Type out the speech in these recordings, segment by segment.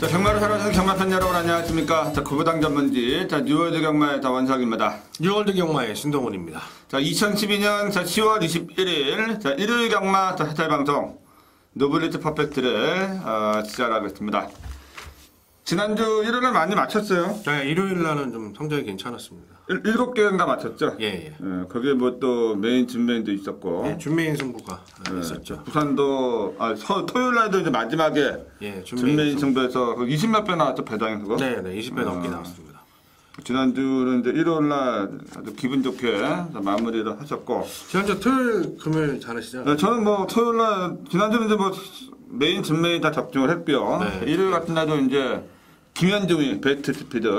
자, 경마를 사랑하시는 경마팬 여러분 안녕하십니까. 자, 구구당 전문지 뉴월드 경마의 원석입니다. 뉴월드 경마의 신동훈입니다. 자, 2012년 10월 21일 일요일 경마 사찰 방송 노블리티 퍼펙트를 시작하겠습니다. 지난주 일요일날 많이 맞췄어요. 네, 일요일 날은 좀 성적이 괜찮았습니다. 7개인가 맞췄죠? 예. 거기에 뭐 또 메인, 준메인도 있었고. 예, 준메인 승부가 있었죠. 부산도, 토요일 날도 이제 마지막에 준메인 승부에서 20몇 배 나왔죠, 배당이 그거? 네, 20배 넘게 나왔습니다. 지난주는 이제 일요일 날 아주 기분 좋게 마무리를 하셨고. 지난주 토요일, 금요일 잘하시죠? 네, 저는 뭐 토요일 날, 지난주는 이제 뭐 메인, 준메인 다 적중을 했고요. 네. 일요일 같은 날도 이제 김현중이 베스트 스피드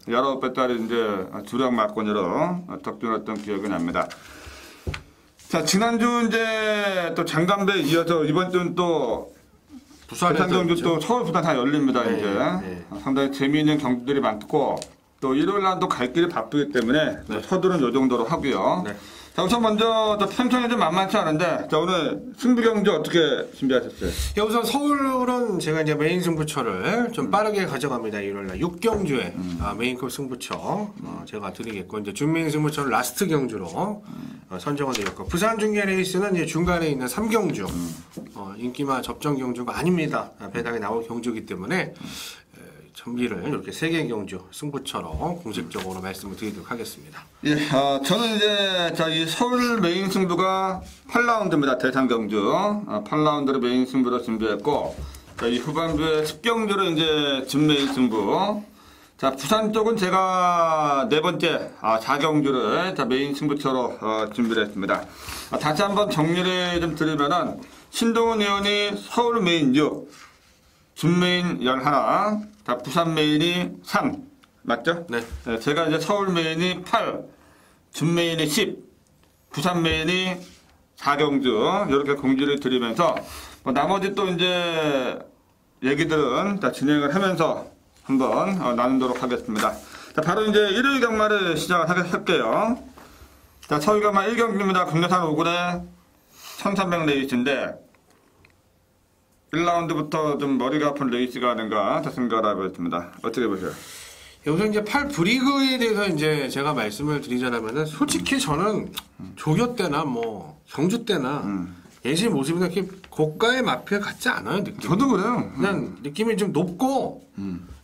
19배짜리 이제 주력 막권으로 적중했던 기억이 납니다. 자, 지난주 이제 또 장담배 이어서 이번 주는 또 부산 경주 또 서울 부산 다 열립니다. 네, 이제 네. 상당히 재미있는 경주들이 많고 또 일요일 날 또 갈 길이 바쁘기 때문에 서두른 요 정도로 하고요. 네. 자, 우선 먼저 또 편성이 좀 만만치 않은데, 자, 오늘 승부 경주 어떻게 준비하셨어요? 예, 우선 서울은 제가 이제 메인 승부처를 좀 빠르게 가져갑니다. 일요일날 6경주에 메인급 승부처 제가 드리겠고, 이제 준메인 승부처를 라스트 경주로 선정을 드렸고, 부산 중계 레이스는 이제 중간에 있는 3경주 인기마 접전 경주가 아닙니다. 배당이 나올 경주이기 때문에 정비를 이렇게 3개 경주 승부처로 공식적으로 말씀을 드리도록 하겠습니다. 예, 저는 이제 이 서울 메인 승부가 8라운드입니다. 대상 경주 8라운드로 메인 승부로 준비했고, 자, 이 후반부에 10경주로 이제 준메인 승부. 자, 부산 쪽은 제가 네 번째 4경주를 메인 승부처로 준비를 했습니다. 다시 한번 정리를 좀 드리면은 신동훈 의원이 서울 메인 6, 준메인 11, 자, 부산 메인이 3, 맞죠? 네. 제가 이제 서울 메인이 8, 준 메인이 10, 부산 메인이 4경주, 이렇게 공지를 드리면서, 나머지 또 이제 얘기들은 다 진행을 하면서 한번 나누도록 하겠습니다. 자, 바로 이제 일요일 경마를 시작을 할게요. 자, 서울 경마 1경기입니다. 국내산 5군의 1300 레이스인데, 1라운드부터 좀 머리가 아픈 레이스가 아닌가 생각을 하고 있습니다. 어떻게 보세요? 우선 이제 8 브리그에 대해서 이제 제가 말씀을 드리자면은 솔직히 저는 조교 때나 뭐 경주 때나 예시 모습이나 이렇게 고가의 마피아 같지 않아요, 느낌. 저도 그래요. 그냥 느낌이 좀 높고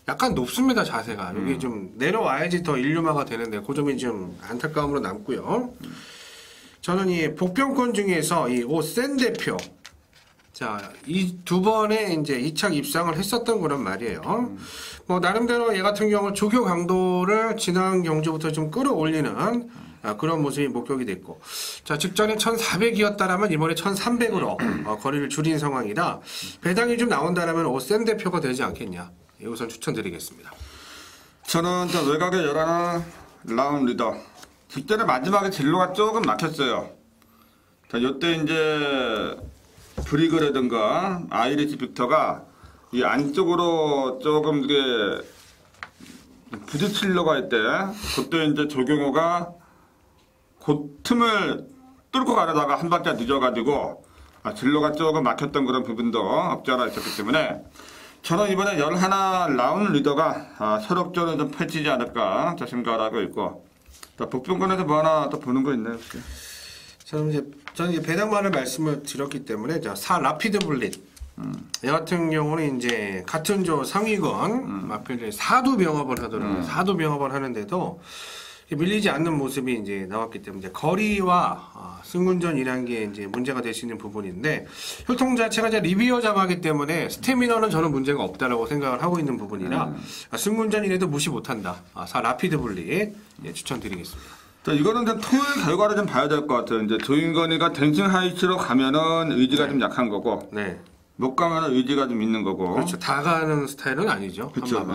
약간 높습니다, 자세가. 여기 좀 내려와야지 더 인류마가 되는데 그 점이 좀 안타까움으로 남고요. 저는 이 복병권 중에서 이 오센 대표, 자, 이 두 번의 이제 2착 입상을 했었던 거란 말이에요. 뭐, 나름대로 얘 같은 경우 조교 강도를 지난 경주부터 좀 끌어올리는 그런 모습이 목격이 됐고. 자, 직전에 1400이었다라면 이번에 1300으로 거리를 줄인 상황이라 배당이 좀 나온다라면 오센 대표가 되지 않겠냐. 예, 우선 추천드리겠습니다. 저는 외곽의 11 라운 리더. 직전에 마지막에 진로가 조금 막혔어요. 자, 요때 이제 브리그라든가 아이리시 빅터가 이 안쪽으로 조금 이게 부딪히려고 할 때, 그때 이제 조경호가 그 틈을 뚫고 가려다가 한 박자 늦어가지고 진로가 조금 막혔던 그런 부분도 없지 않아 있었기 때문에 저는 이번에 11 라운 리더가 서력전을 좀 펼치지 않을까 생각을 하고 있고, 복병권에서 뭐 하나 또 보는 거 있나요? 혹시? 저는 이제 배당만을 말씀을 드렸기 때문에 4 라피드 블릿 얘 같은 경우는 이제 같은 조 상위권 마필을 4두 병합을 하더라고요. 4두 병합을 하는데도 밀리지 않는 모습이 이제 나왔기 때문에 거리와 승군전이라는 게 이제 문제가 될 수 있는 부분인데, 혈통 자체가 이제 리비어 자마기 때문에 스태미너는 저는 문제가 없다라고 생각을 하고 있는 부분이라 승군전이라도 무시 못한다. 4 라피드 블릿 추천드리겠습니다. 자, 이거는 좀 토요일 결과를 좀 봐야 될 것 같아요. 이제 조인건이가 댄싱 하이츠로 가면은 의지가 좀 약한 거고, 못 가면은 의지가 좀 있는 거고. 그렇죠. 다 가는 스타일은 아니죠. 그렇죠.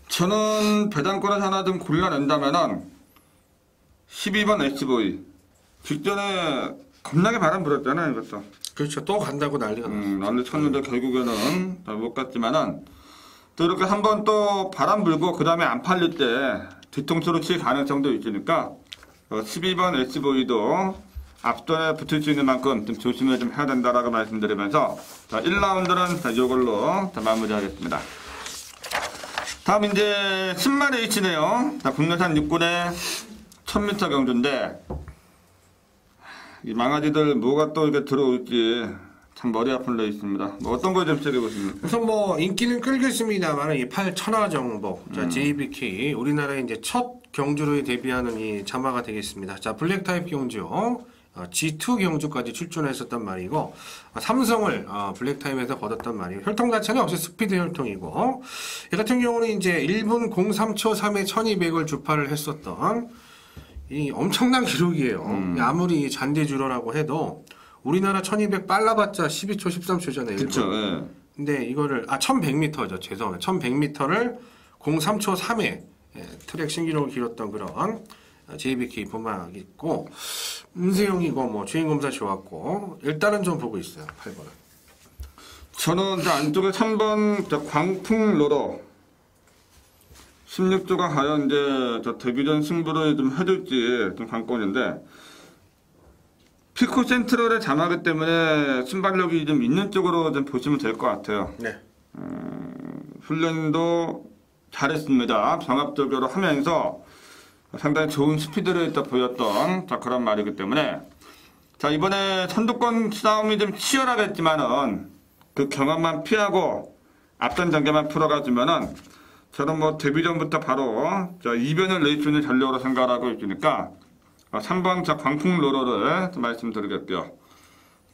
저는 배당권을 하나 좀 골라낸다면은 12번 H보이. 직전에 겁나게 바람 불었잖아요, 이것도. 그렇죠. 또 간다고 난리가 났어요. 난리 쳤는데 결국에는 못 갔지만은 또 이렇게 한번 또 바람 불고 그 다음에 안 팔릴 때 뒤통수로 칠 가능성도 있으니까 12번 H보이도 앞선에 붙을 수 있는 만큼 좀 조심을 좀 해야 된다라고 말씀드리면서 자, 1라운드는 이걸로 마무리하겠습니다. 다음 이제 신말 H네요. 자, 국내산 육군의 1000m 경주인데 이 망아지들 뭐가 또 이렇게 들어올지 참 머리 아픈 레이스입니다. 뭐 어떤 걸 좀 새겨보십니까? 우선 뭐 인기는 끌겠습니다만 이 8천하 정복, 자 JBK 우리나라에 이제 첫 경주로에 데뷔하는 이 자마가 되겠습니다. 자 블랙 타입 경주, G2 경주까지 출전했었단 말이고 삼성을 블랙 타입에서 거뒀단 말이에요. 혈통 자체는 역시 스피드 혈통이고 이 같은 경우는 이제 1분 03초 3에 1200을 주파를 했었던 이 엄청난 기록이에요. 아무리 잔디주로라고 해도 우리나라 1200 빨라봤자 12초 13초잖아요. 그렇죠. 예. 근데 이거를 1100m죠. 죄송합니다. 1100m를 03초 3에 트랙 신기록을 기록했던 그런 JBK 보막 있고 문세영이고 뭐 주행검사 좋았고 일단은 좀 보고 있어요. 8번은. 저는 안쪽에 3번 광풍로로 16조가 과연 이제 데뷔전 승부를 좀 해줄지 좀 관건인데 피코 센트럴의 자마기 때문에 순발력이 좀 있는 쪽으로 좀 보시면 될 것 같아요. 네. 훈련도 잘했습니다. 병합적으로 하면서 상당히 좋은 스피드를 또 보였던 그런 말이기 때문에 자 이번에 선두권 싸움이 좀 치열하겠지만은 그 경험만 피하고 앞선 전개만 풀어가지면은 저는 뭐 데뷔전부터 바로 이변을 레이스의 전력으로 생각하고 있으니까 3번 광풍로로를 말씀드리겠고요.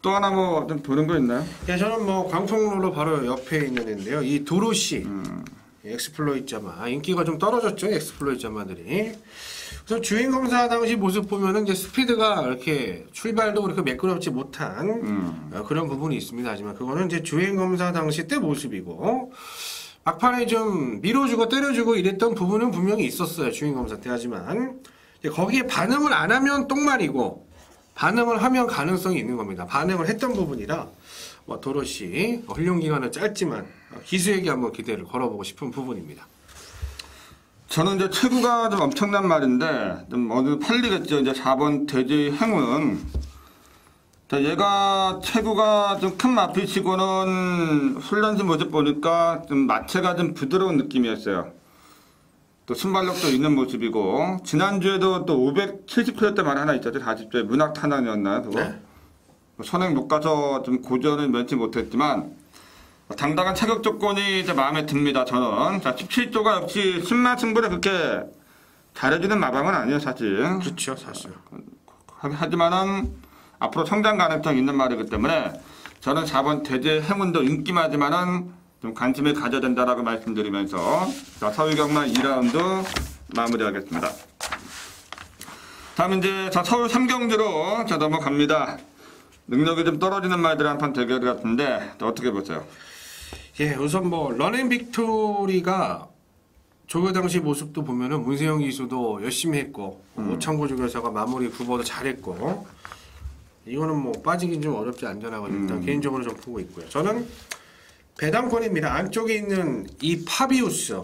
또 하나 뭐 좀 보는 거 있나요? 예, 저는 뭐 광풍로로 바로 옆에 있는 애인데요. 이 도로시 엑스플로이트 자마 인기가 좀 떨어졌죠. 엑스플로이트 자마들이. 그래서 주행 검사 당시 모습 보면은 이제 스피드가 이렇게 출발도 그렇게 매끄럽지 못한 그런 부분이 있습니다. 하지만 그거는 이제 주행 검사 당시 때 모습이고 막판에 좀 밀어주고 때려주고 이랬던 부분은 분명히 있었어요. 주행 검사 때. 하지만 거기에 반응을 안 하면 똥말이고 반응을 하면 가능성이 있는 겁니다. 반응을 했던 부분이라 뭐 도로시 훈련 기간은 짧지만 기수에게 한번 기대를 걸어보고 싶은 부분입니다. 저는 이제 체구가 좀 엄청난 말인데 좀 어느 팔리겠죠. 이제 4번 돼지 행운. 자, 얘가 체구가 좀 큰 마피치고는 훈련지 모습 보니까 좀 마체가 좀 부드러운 느낌이었어요. 또 순발력도 있는 모습이고 지난주에도 또 570km대 말 하나 있었죠. 40대 문학 탄환이었나요? 그거? 네. 선행 못 가서 좀 고전을 면치 못했지만 당당한 차격 조건이 이제 마음에 듭니다. 저는 자 17조가 역시 신마 승부를 그렇게 잘해주는 마방은 아니에요, 사실. 그렇죠, 사실. 하지만은 앞으로 성장 가능성이 있는 말이기 때문에 저는 4번 대제 행운도 인기마지만은 좀 관심을 가져야 된다라고 말씀드리면서 자, 서울경마 2라운드 마무리하겠습니다. 다음 이제 서울 3경주로 넘어갑니다. 능력이 좀 떨어지는 말들 한판 대결 같은데 어떻게 보세요? 예, 우선 뭐 런앤빅토리가 조교 당시 모습도 보면은 문세영 기수도 열심히 했고 오창구 조교사가 마무리 구보도 잘했고 이거는 뭐 빠지긴 좀 어렵지 않잖아요. 일단 개인적으로 좀 보고 있고요. 저는 배당권입니다. 안쪽에 있는 이 파비우스.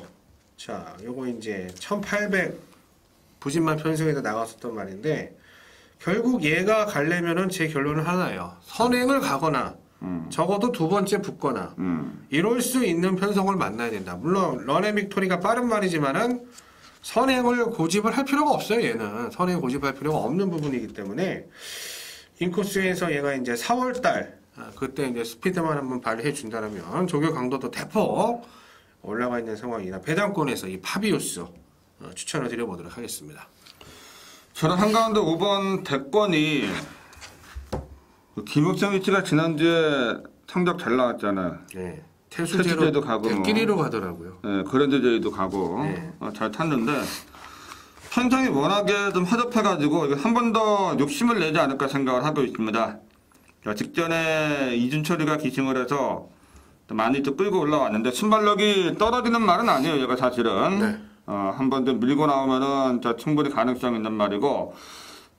자, 요거 이제 1800 부진만 편성해서 나갔었던 말인데 결국 얘가 가려면은 제 결론은 하나예요. 선행을 가거나 적어도 두 번째 붙거나 이럴 수 있는 편성을 만나야 된다. 물론 런앤빅토리가 빠른 말이지만은 선행을 고집을 할 필요가 없어요. 얘는 선행 고집할 필요가 없는 부분이기 때문에 인코스에서 얘가 이제 4월달 그때 이제 스피드만 한번 발휘해 준다면 조교 강도도 대폭 올라가 있는 상황이라 배당권에서 이 파비우스 추천을 드려보도록 하겠습니다. 저는 한가운데 5번 대권이 김옥성 위치가 지난주에 성적 잘 나왔잖아요. 네. 태수제도 가고 대끼리로 가더라고요. 네, 그랜드제이도 가고 네. 잘 탔는데 편성이 워낙에 좀 허접해가지고 한 번 더 욕심을 내지 않을까 생각을 하고 있습니다. 직전에 이준철이가 기승을 해서 많이 또 끌고 올라왔는데 순발력이 떨어지는 말은 아니에요. 얘가 사실은 네. 한 번 더 밀고 나오면은 충분히 가능성 있는 말이고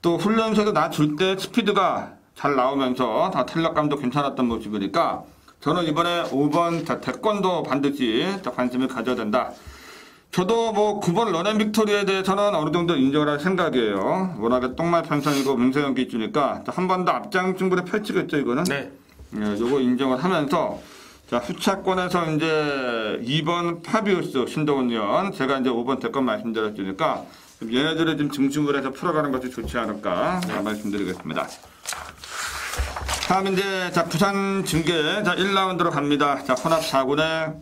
또 훈련소에서 나 줄 때 스피드가 잘 나오면서 다 탄력감도 괜찮았던 모습이니까 저는 이번에 5번 대권도 반드시 관심을 가져야 된다. 저도 뭐 9번 런앤 빅토리에 대해서는 어느 정도 인정을 할 생각이에요. 워낙에 똥말 편성이고 명세형 기주니까 한 번 더 앞장 승부를 펼치겠죠, 이거는. 네. 예, 요거 인정을 하면서 자, 후차권에서 이제 2번 파비우스 신동훈 연, 제가 이제 5번 대권 말씀드렸으니까 얘네들을 좀 중심으로 해서 풀어가는 것이 좋지 않을까 말씀드리겠습니다. 다음 이제 자, 부산 중계 자 1라운드로 갑니다. 자, 혼합 4군의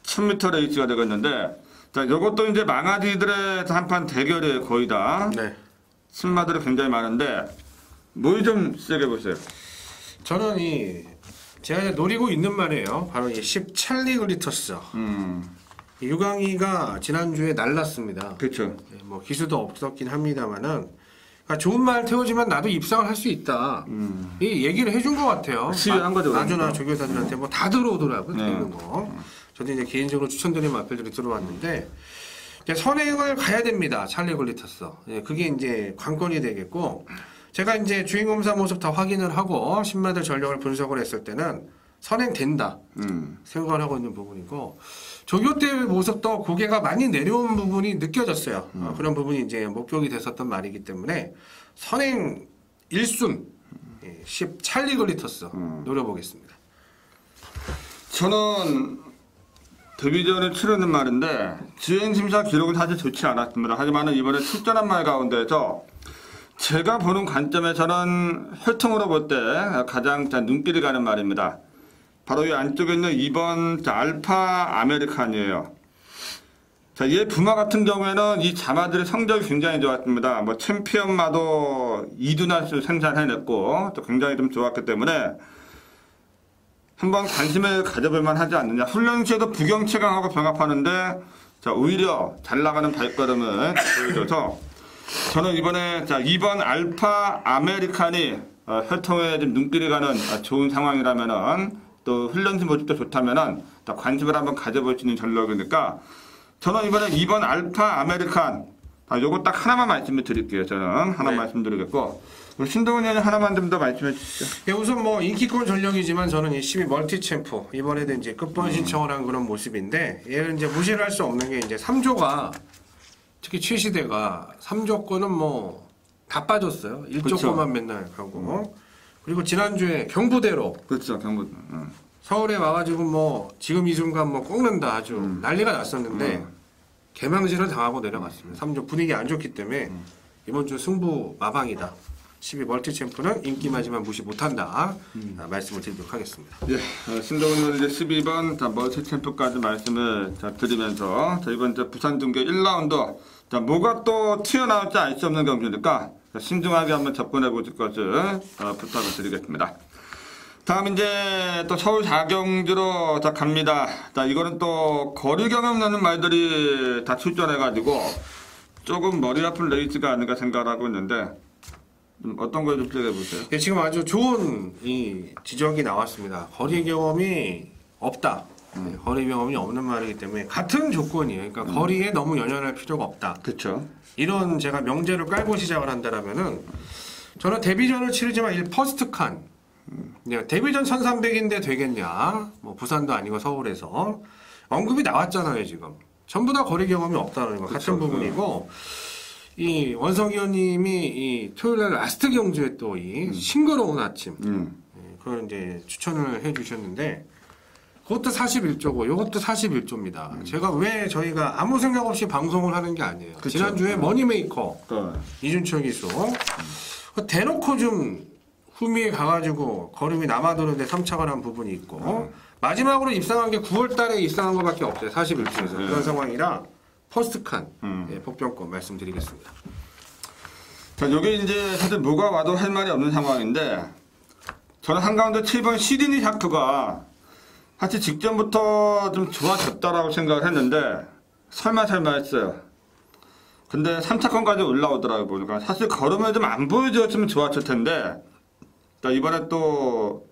1000m 레이스가 되겠는데 자, 요것도 이제 망아지들의 한판 대결이에요, 거의 다. 네. 승마들이 굉장히 많은데 뭘 좀 세게 보세요. 저는 제가 이제 노리고 있는 말이에요. 바로 이 10 찰리 글리터스. 이 유강이가 지난주에 날랐습니다. 그렇죠. 네, 뭐 기수도 없었긴 합니다만은 그러니까 좋은 말 태워주면 나도 입상을 할 수 있다. 이 얘기를 해준 것 같아요. 시위한 거죠. 나주나 조교사들한테 뭐 다 들어오더라고요. 네. 있는 거. 저도 이제 개인적으로 추천드린 마필들이 들어왔는데 이제 선행을 가야 됩니다. 찰리 글리터스. 예, 그게 이제 관건이 되겠고 제가 이제 주인검사 모습 다 확인을 하고 신마들 전력을 분석을 했을 때는 선행된다 생각을 하고 있는 부분이고 조교 때 모습도 고개가 많이 내려온 부분이 느껴졌어요. 그런 부분이 이제 목격이 됐었던 말이기 때문에 선행 1순 10 찰리 글리터스 노려보겠습니다. 저는 데뷔전을 치르는 말인데 주행심사 기록은 사실 좋지 않았습니다. 하지만 이번에 출전한 말 가운데서 제가 보는 관점에서는 혈통으로 볼 때 가장 눈길이 가는 말입니다. 바로 이 안쪽에 있는 2번 알파 아메리칸이에요. 자, 얘 부마 같은 경우에는 이 자마들의 성적이 굉장히 좋았습니다. 뭐 챔피언마도 2두나수 생산해냈고 또 굉장히 좀 좋았기 때문에 한번 관심을 가져볼 만하지 않느냐. 훈련 시에도 부경체강하고 병합하는데 자, 오히려 잘 나가는 발걸음을 보여줘서 저는 이번에 자 2번 알파 아메리칸이 혈통에 좀 눈길이 가는 좋은 상황이라면은 또 훈련시 모습도 좋다면은 또 관심을 한번 가져볼 수 있는 전력이니까 저는 이번에 2번 알파 아메리칸 요거 딱 하나만 말씀을 드릴게요. 저는 하나 네. 말씀드리겠고 신동훈 의원님 하나만 좀 더 말씀해 주시죠. 예, 우선 뭐 인기권 전력이지만 저는 이 12 멀티 챔프 이번에도 이제 끝번 신청을 한 그런 모습인데 얘를 이제 무시를 할 수 없는 게 이제 3조가 특히 최시대가 3조권은 뭐 다 빠졌어요. 1조권만 맨날 가고 그리고 지난주에 경부대로 그렇죠, 경부. 서울에 와가지고 뭐 지금 이 순간 뭐 꺾는다 아주 난리가 났었는데 개망신을 당하고 내려갔습니다. 3조 분위기 안 좋기 때문에 이번 주 승부 마방이다. 12 멀티 챔프는 인기마지만 무시 못한다. 말씀을 드리도록 하겠습니다. 예, 신동훈 의원 이제 12번 멀티 챔프까지 말씀을 드리면서 이번 부산 중계 1라운드 뭐가 또 튀어나올지 알 수 없는 경기니까 신중하게 한번 접근해 보실 것을 부탁을 드리겠습니다. 다음 이제 또 서울 4경주로 갑니다. 자, 이거는 또 거리 경험 나는 말들이 다 출전해가지고 조금 머리 아픈 레이스가 아닌가 생각하고 있는데 어떤 걸 좀 얘기해보세요. 예, 지금 아주 좋은 이 지적이 나왔습니다. 거리 경험이 없다. 네, 거리 경험이 없는 말이기 때문에 같은 조건이에요. 그러니까 거리에 너무 연연할 필요가 없다. 그렇죠. 이런 제가 명제를 깔고 시작을 한다라면은 저는 데뷔전을 치르지만 이 퍼스트 칸 데뷔전 1300인데 되겠냐? 뭐 부산도 아니고 서울에서 언급이 나왔잖아요. 지금 전부 다 거리 경험이 없다는 거 같은 부분이고 이 원석 의원님이 이 토요일날 라스트 경주에 또 이 싱거로운 아침 그걸 이제 추천을 해주셨는데 그것도 41조고 이것도 41조입니다. 제가 왜 저희가 아무 생각 없이 방송을 하는 게 아니에요. 그쵸. 지난주에 머니메이커 이준철 기수 대놓고 좀 후미에 가가지고 걸음이 남아도는데 3착을 한 부분이 있고 마지막으로 입상한 게 9월 달에 입상한 것밖에 없어요. 41조에서 그런 상황이라 퍼스트칸 복병권 말씀드리겠습니다. 자, 여기 이제 사실 뭐가 와도 할 말이 없는 상황인데 저는 한가운데 7번 시드니 샤크가 사실 직전부터 좀 좋아졌다라고 생각을 했는데 설마 했어요. 근데 3차권까지 올라오더라고요. 보니까 사실 걸음을 좀 안 보여줬으면 좋았을 텐데 이번에 또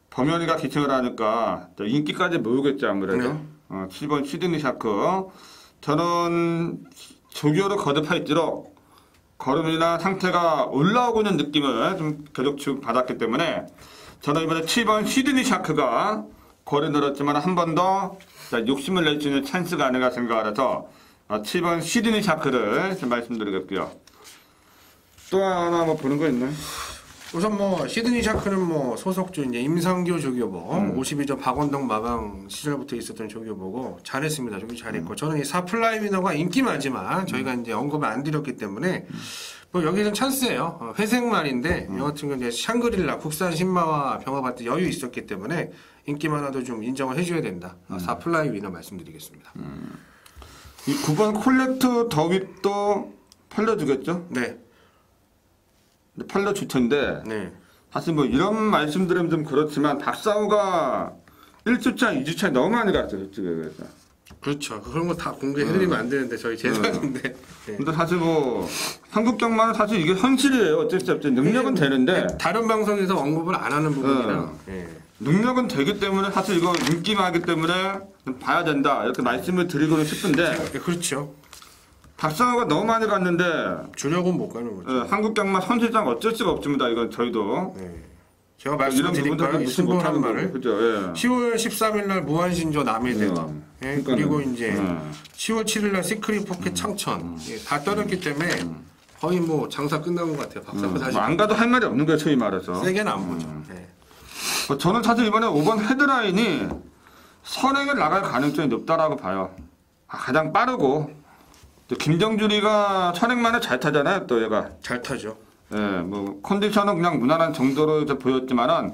범현이가 기청을 하니까 또 인기까지 모으겠죠 아무래도. 7번 시드니 샤크 저는 조교로 거듭할수록 걸음이나 상태가 올라오고 있는 느낌을 좀 계속 받았기 때문에 저는 이번에 7번 시드니 샤크가 거리 늘었지만 한 번 더 욕심을 낼 수 있는 찬스가 아닌가 생각을 해서 7번 시드니 샤크를 좀 말씀드리겠고요. 또 하나 뭐 보는 거 있나요? 우선 뭐 시드니 샤크는 뭐 소속주 이제 임상규 조교보 52점 박원동 마방 시절부터 있었던 조교보고 잘했습니다. 조교 잘했고 저는 이 4플라이 위너가 인기 많지만 저희가 이제 언급을 안 드렸기 때문에 뭐 여기는 찬스예요. 회색말인데 여 같은 경우는 이제 샹그릴라 국산 신마와 병합할 때 여유 있었기 때문에 인기 많아도 좀 인정을 해줘야 된다. 4플라이 위너 말씀드리겠습니다. 이 9번 콜렉트 더윗도 팔려주겠죠? 네. 팔려줄 텐데 네. 사실 뭐 이런 말씀드리면 좀 그렇지만 박상우가 1주차, 2주차 너무 많이 갔어요. 솔직히 그래서. 그렇죠. 그런 거 다 공개해드리면 안 되는데 저희 제도인데. 네. 근데 사실 뭐 한국 경마는 사실 이게 현실이에요. 어쩔 수 없지. 능력은 되는데 다른 방송에서 언급을 안 하는 부분이라. 능력은 되기 때문에 사실 이거 인기만하기 때문에 좀 봐야 된다 이렇게 말씀을 드리고는 싶은데 그렇죠. 박상우가 너무 많이 갔는데 주력은 못 가는 거죠. 한국 경마 선수장 어쩔 수가 없습니다. 이건 저희도 네. 제가 말씀을 드릴까요? 승부하는 말을. 그죠. 예. 10월 13일 날 무한신조 남해대와 그리고 이제 10월 7일 날 시크릿 포켓 창천 다 떨었기 때문에 거의 뭐 장사 끝난 것 같아요. 박상우 사실 안 가도 할 말이 없는 거예요. 소위 말해서. 세게는 안 보죠. 네. 저는 사실 이번에 5번 헤드라인이 선행을 나갈 가능성이 높다라고 봐요. 가장 빠르고 또 김정준이가 선행만을 잘 타잖아요. 또 얘가 잘 타죠. 예, 뭐 컨디션은 그냥 무난한 정도로 이제 보였지만은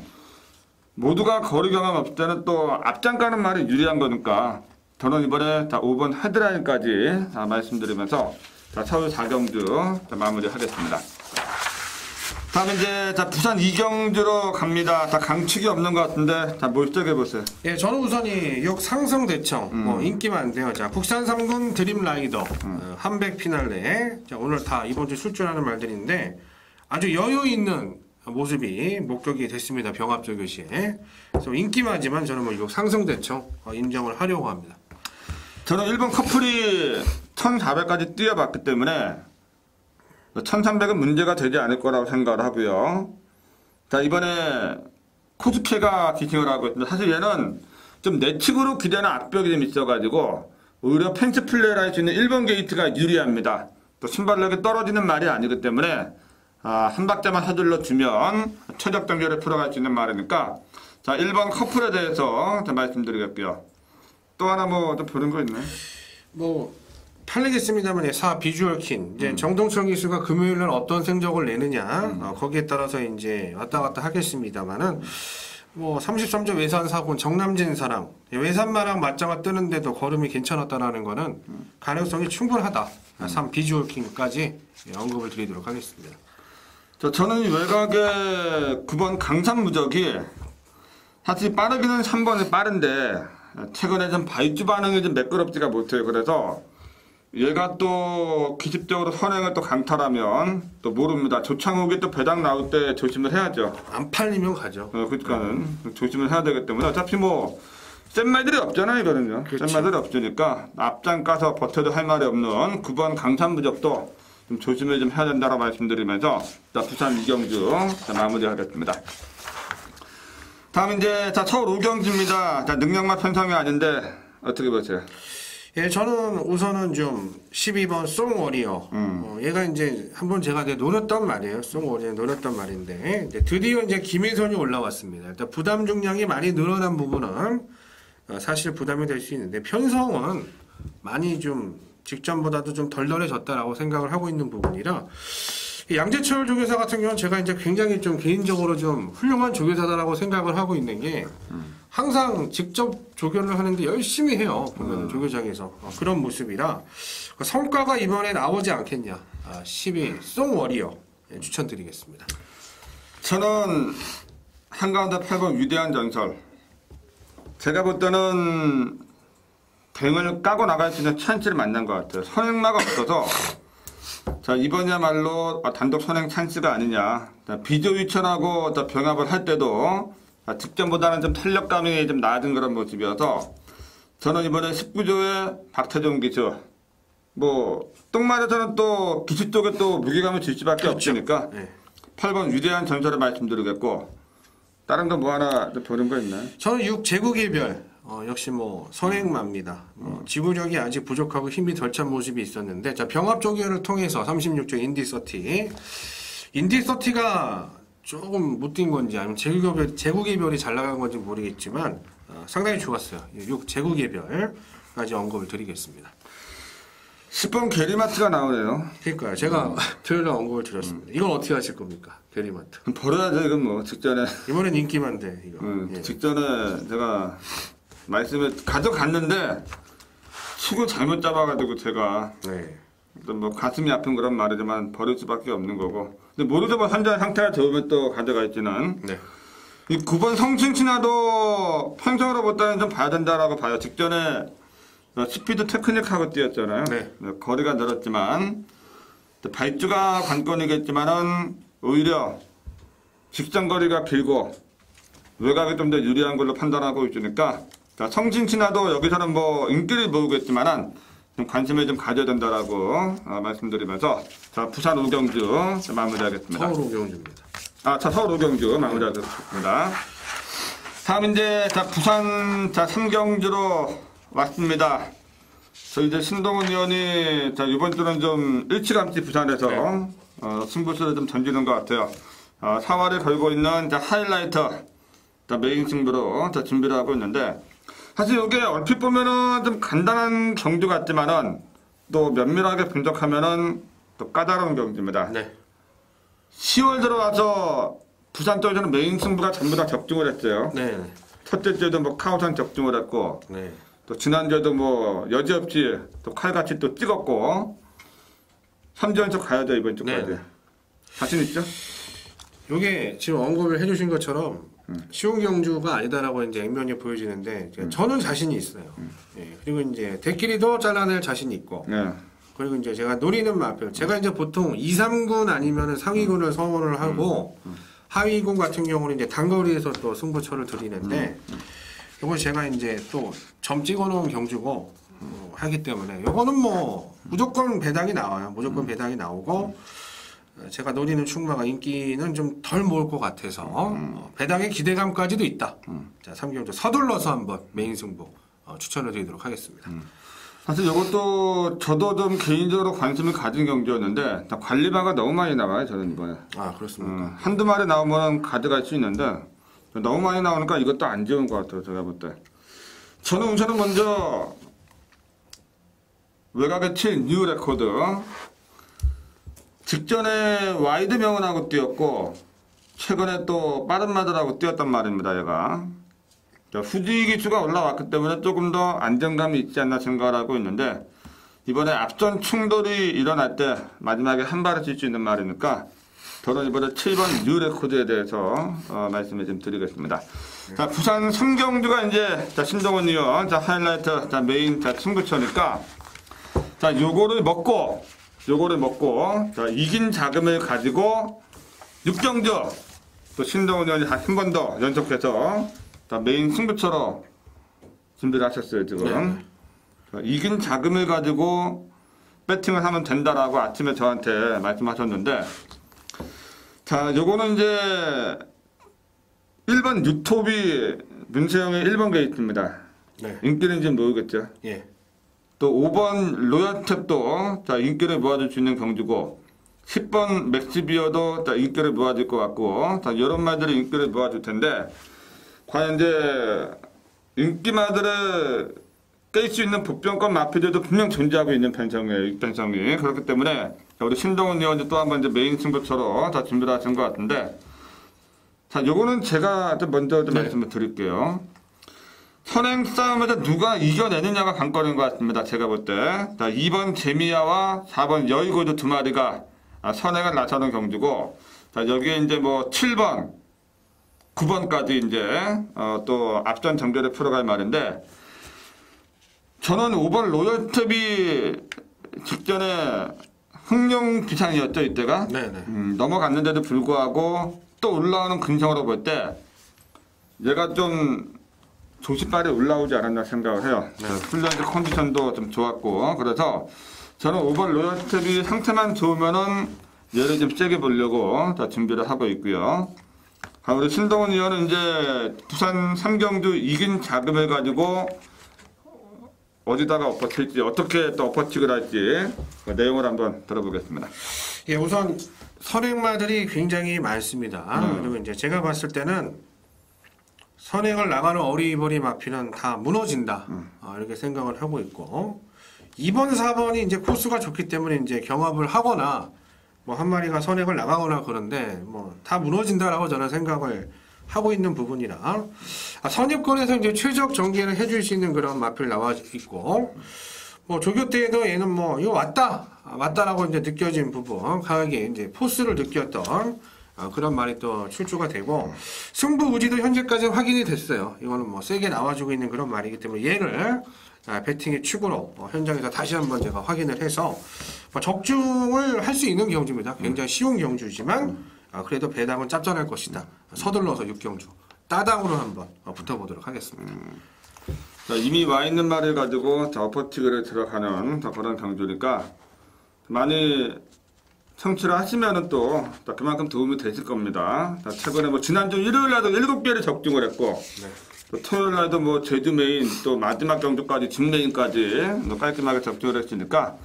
모두가 거리 경험 없을 때는 또 앞장 가는 말이 유리한 거니까 저는 이번에 다 5번 헤드라인까지 말씀드리면서 서울 4경주 마무리하겠습니다. 다음 이제 부산 2경주로 갑니다. 다 강축이 없는 것 같은데 몰적해 보세요. 예, 저는 우선이 역 상성 대청 뭐 인기 많은데요. 자, 국산 3군 드림 라이더 한백 피날레. 자, 오늘 다 이번 주 출전하는 말들인데 아주 여유 있는 모습이 목격이 됐습니다. 병합조 교시에. 그래서 인기 많지만 저는 뭐 역 상성 대청 인정을 하려고 합니다. 저는 1번 커플이 1400까지 뛰어봤기 때문에 1300은 문제가 되지 않을 거라고 생각을 하고요. 자, 이번에 코스케가 기승을 하고 있는데 사실 얘는 좀 내측으로 기대는 악벽이 좀 있어가지고 오히려 펜스 플레이를 할 수 있는 1번 게이트가 유리합니다. 또 순발력이 떨어지는 말이 아니기 때문에 한 박자만 서둘러 주면 최적 단계를 풀어갈 수 있는 말이니까 자, 1번 커플에 대해서 말씀드리겠고요. 또 하나 뭐 또 보는 거 있나요? 뭐 팔리겠습니다만 4 비주얼 킨 이제 정동철 기수가 금요일 날 어떤 성적을 내느냐 거기에 따라서 이제 왔다 갔다 하겠습니다만은 뭐 33점 외산 사곤 정남진 사랑 외산마랑 맞짱을 뜨는데도 걸음이 괜찮았다라는 거는 가능성이 충분하다. 3 비주얼 킨까지 언급을 드리도록 하겠습니다. 저는 이 외곽의 9번 강산무적이 사실 빠르기는 3번이 빠른데 최근에 좀 발주 반응이 좀 매끄럽지가 못해요. 그래서 얘가 또 기습적으로 선행을 또 강탈하면 또 모릅니다. 조창욱이 또 배당 나올 때 조심을 해야죠. 안 팔리면 가죠. 그러니까는 조심을 해야 되기 때문에 어차피 뭐 센 말들이 없잖아요. 이거는요. 그렇죠. 센 말들이 없으니까 앞장 까서 버텨도 할 말이 없는 9번 강산무적도 좀 조심을 좀 해야 된다고 말씀드리면서 부산 2경주 마무리하겠습니다. 다음 이제 서울 5경주입니다. 능력만 편성이 아닌데 어떻게 보세요? 예, 저는 우선은 좀 12번 송워리어. 얘가 이제 한번 제가 노렸단 말이에요. 송워리어 노렸단 말인데 이제 드디어 이제 김혜선이 올라왔습니다. 일단 부담 중량이 많이 늘어난 부분은 사실 부담이 될 수 있는데 편성은 많이 좀 직전보다도 좀 덜덜해졌다라고 생각을 하고 있는 부분이라 양재철 조교사 같은 경우는 제가 이제 굉장히 좀 개인적으로 좀 훌륭한 조교사다라고 생각을 하고 있는 게 항상 직접 조교를 하는데 열심히 해요. 보면 조교장에서 그런 모습이라 성과가 이번에 나오지 않겠냐. 12 송워리어 추천드리겠습니다. 저는 한가운데 8번 위대한 전설. 제가 볼 때는 뱅을 까고 나갈 수 있는 찬스를 만난 것 같아요. 선행마가 없어서 자, 이번이야말로 단독 선행 찬스가 아니냐. 비조 위천하고 병합을 할 때도 득점보다는 좀 탄력감이 좀 낮은 그런 모습이어서 저는 이번에 19조에 박태종 기수 뭐 똥말에서는 또 기수 쪽에 또 무게감을 줄 수밖에 그렇죠. 없으니까 네. 8번 위대한 전설을 말씀드리겠고 다른 거 뭐 하나 보는 거 있나요? 저는 6 제국의 별 역시 뭐 선행마입니다. 지구력이 아직 부족하고 힘이 덜 찬 모습이 있었는데 자 병합 조기를 통해서 36조 인디30가 조금 못 뛴 건지 아니면 제구개별이 잘 나간 건지 모르겠지만 상당히 좋았어요. 6 제구개별까지 언급을 드리겠습니다. 10번 게리마트가 나오네요. 그러니까요. 제가 토요일날 언급을 드렸습니다. 이건 어떻게 하실 겁니까? 게리마트. 그럼 버려야죠. 이건 뭐 직전에. 이번엔 인기만데 이거. 예. 직전에 제가 말씀을 가져갔는데 축을 잘못 잡아가지고 제가 네. 뭐 가슴이 아픈 그런 말이지만 버릴 수밖에 없는 거고. 근데 모르죠. 환자 상태가 좋으면 또 가져가 있지는. 네. 이 9번 성춘치나도 평소로보다는 좀 봐야 된다라고 봐요. 직전에 스피드 테크닉하고 뛰었잖아요. 네. 거리가 늘었지만 발주가 관건이겠지만은 오히려 직전 거리가 길고 외곽이 좀 더 유리한 걸로 판단하고 있으니까 자, 성진치나도 여기서는 뭐 인기를 모으겠지만은 좀 관심을 좀 가져야 된다라고 말씀드리면서 자 부산 오경주 마무리하겠습니다. 서울 오경주입니다. 자 서울 오경주 마무리하겠습니다. 다음 이제 자 부산 자 삼경주로 왔습니다. 저 이제 신동훈 의원이 자 이번 주는 좀 일찌감치 부산에서 네. 승부수를 좀 던지는 것 같아요. 4월에 걸고 있는 자 하이라이터 자 메인 승부로 자 준비를 하고 있는데 사실 이게 얼핏 보면은 좀 간단한 경주 같지만은 또 면밀하게 분석하면은 또 까다로운 경주입니다. 네. 10월 들어와서 부산 쪽에서는 메인 승부가 전부 다 적중을 했어요. 네. 첫째 주에도 뭐 카우산 적중을 했고 네. 또 지난주에도 뭐 여지없이 또 칼같이 또 찍었고 3주 연속 가야죠 이번 주까지. 네. 자신 있죠? 요게 지금 언급을 해주신 것처럼 쉬운 경주가 아니다라고 이제 액면이 보여지는데 저는 자신이 있어요. 예, 그리고 이제 대끼리도 잘라낼 자신이 있고 네. 그리고 이제 제가 노리는 마표 제가 이제 보통 2, 3군 아니면은 상위군을 선호를 하고 하위군 같은 경우는 이제 단거리에서 또 승부처를 드리는데 요건 제가 이제 또 점 찍어놓은 경주고 하기 때문에 요거는 뭐 무조건 배당이 나와요. 무조건 배당이 나오고 제가 노리는 충마가 인기는 좀 덜 모을 것 같아서 배당의 기대감까지도 있다. 자, 3경주 서둘러서 한번 메인 승부 추천을 드리도록 하겠습니다. 사실 이것도 저도 좀 개인적으로 관심을 가진 경주였는데 관리마가 너무 많이 나와요 저는 이번에. 아 그렇습니까? 한두 마리 나오면 가져갈 수 있는데 너무 많이 나오니까 이것도 안 좋은 것 같아요 제가 볼 때. 저는 우선은 먼저 외곽에 7 뉴 레코드 직전에 와이드 명언하고 뛰었고 최근에 또 빠른 마들하고 뛰었단 말입니다 얘가. 후지 기수가 올라왔기 때문에 조금 더 안정감이 있지 않나 생각을 하고 있는데 이번에 앞전 충돌이 일어날 때 마지막에 한 발을 칠 수 있는 말이니까 저는 이번에 7번 뉴 레코드에 대해서 말씀을 좀 드리겠습니다. 자 부산 삼경주가 이제 자 신동훈 의원 자 하이라이트 자 메인 자 승부처니까 자 요거를 먹고 자 이긴 자금을 가지고 6경주 또 신동훈 의원이 한 번 더 연속해서 자 메인 승부처로 준비를 하셨어요 지금. 자, 이긴 자금을 가지고 배팅을 하면 된다라고 아침에 저한테 말씀하셨는데 자 요거는 이제 1번 유토비 문세영의 1번 게이트입니다. 네. 인기는지 모르겠죠. 예. 또 5번 로얄탭도 자 인기를 모아줄 수 있는 경주고 10번 맥스비어도 자 인기를 모아줄 것 같고 자 이런 말들이 인기를 모아줄 텐데 과연 이제 인기마들을 깰 수 있는 복병권 마피들도 분명 존재하고 있는 편성이에요. 편성이 그렇기 때문에 우리 신동훈 의원이 또 한번 이제 메인 승부처로 다 준비를 하신 것 같은데 자 요거는 제가 좀 먼저 좀 말씀을 드릴게요. 선행 싸움에서 누가 이겨내느냐가 관건인 것 같습니다. 제가 볼 때. 자, 2번 제미야와 4번 여의고드 두 마리가 선행을 나서는 경주고, 자, 여기에 이제 뭐 7번, 9번까지 이제, 또 앞전 전결에 풀어갈 말인데, 저는 5번 로열탭이 직전에 흥룡 비상이었죠, 이때가. 네네. 넘어갔는데도 불구하고 또 올라오는 근성으로 볼 때, 얘가 좀 조시빨이 올라오지 않았나 생각을 해요. 네. 훈련적 컨디션도 좀 좋았고 그래서 저는 5번 로열스텝이 상태만 좋으면은 얘를 좀 세게 보려고 다 준비를 하고 있고요. 우리 신동훈 의원은 이제 부산 3경주 이긴 자금을 가지고 어디다가 엎어칠지, 어떻게 또 엎어치기를 할지 그 내용을 한번 들어보겠습니다. 예, 우선 선행마들이 굉장히 많습니다. 그리고 이제 제가 봤을 때는 선행을 나가는 어리버리 마피는 다 무너진다. 이렇게 생각을 하고 있고 2번, 4번이 이제 코스가 좋기 때문에 이제 경합을 하거나 뭐 한 마리가 선행을 나가거나 그런데 뭐 다 무너진다라고 저는 생각을 하고 있는 부분이라 선입권에서 이제 최적 전개를 해줄 수 있는 그런 마필 나와 있고 뭐 조교 때에도 얘는 뭐 이거 왔다라고 이제 느껴진 부분 강하게 이제 포스를 느꼈던 그런 말이 또 출조가 되고 승부 우지도 현재까지 확인이 됐어요. 이거는 뭐 세게 나와주고 있는 그런 말이기 때문에 얘를 배팅의 축으로 현장에서 다시 한번 제가 확인을 해서 적중을 할 수 있는 경주입니다. 굉장히 쉬운 경주지만 그래도 배당은 짭짤할 것이다. 서둘러서 6경주 따당으로 한번 붙어보도록 하겠습니다. 자, 이미 와 있는 말을 가지고 엎어치기를 들어가는 그런 경주니까 많이 청취를 하시면은 또 그만큼 도움이 되실 겁니다. 자, 최근에 뭐 지난주 일요일 날도 7개를 적중을 했고 또 토요일 날도 뭐 제주 메인 또 마지막 경주까지 준 메인까지 깔끔하게 적중을 했으니까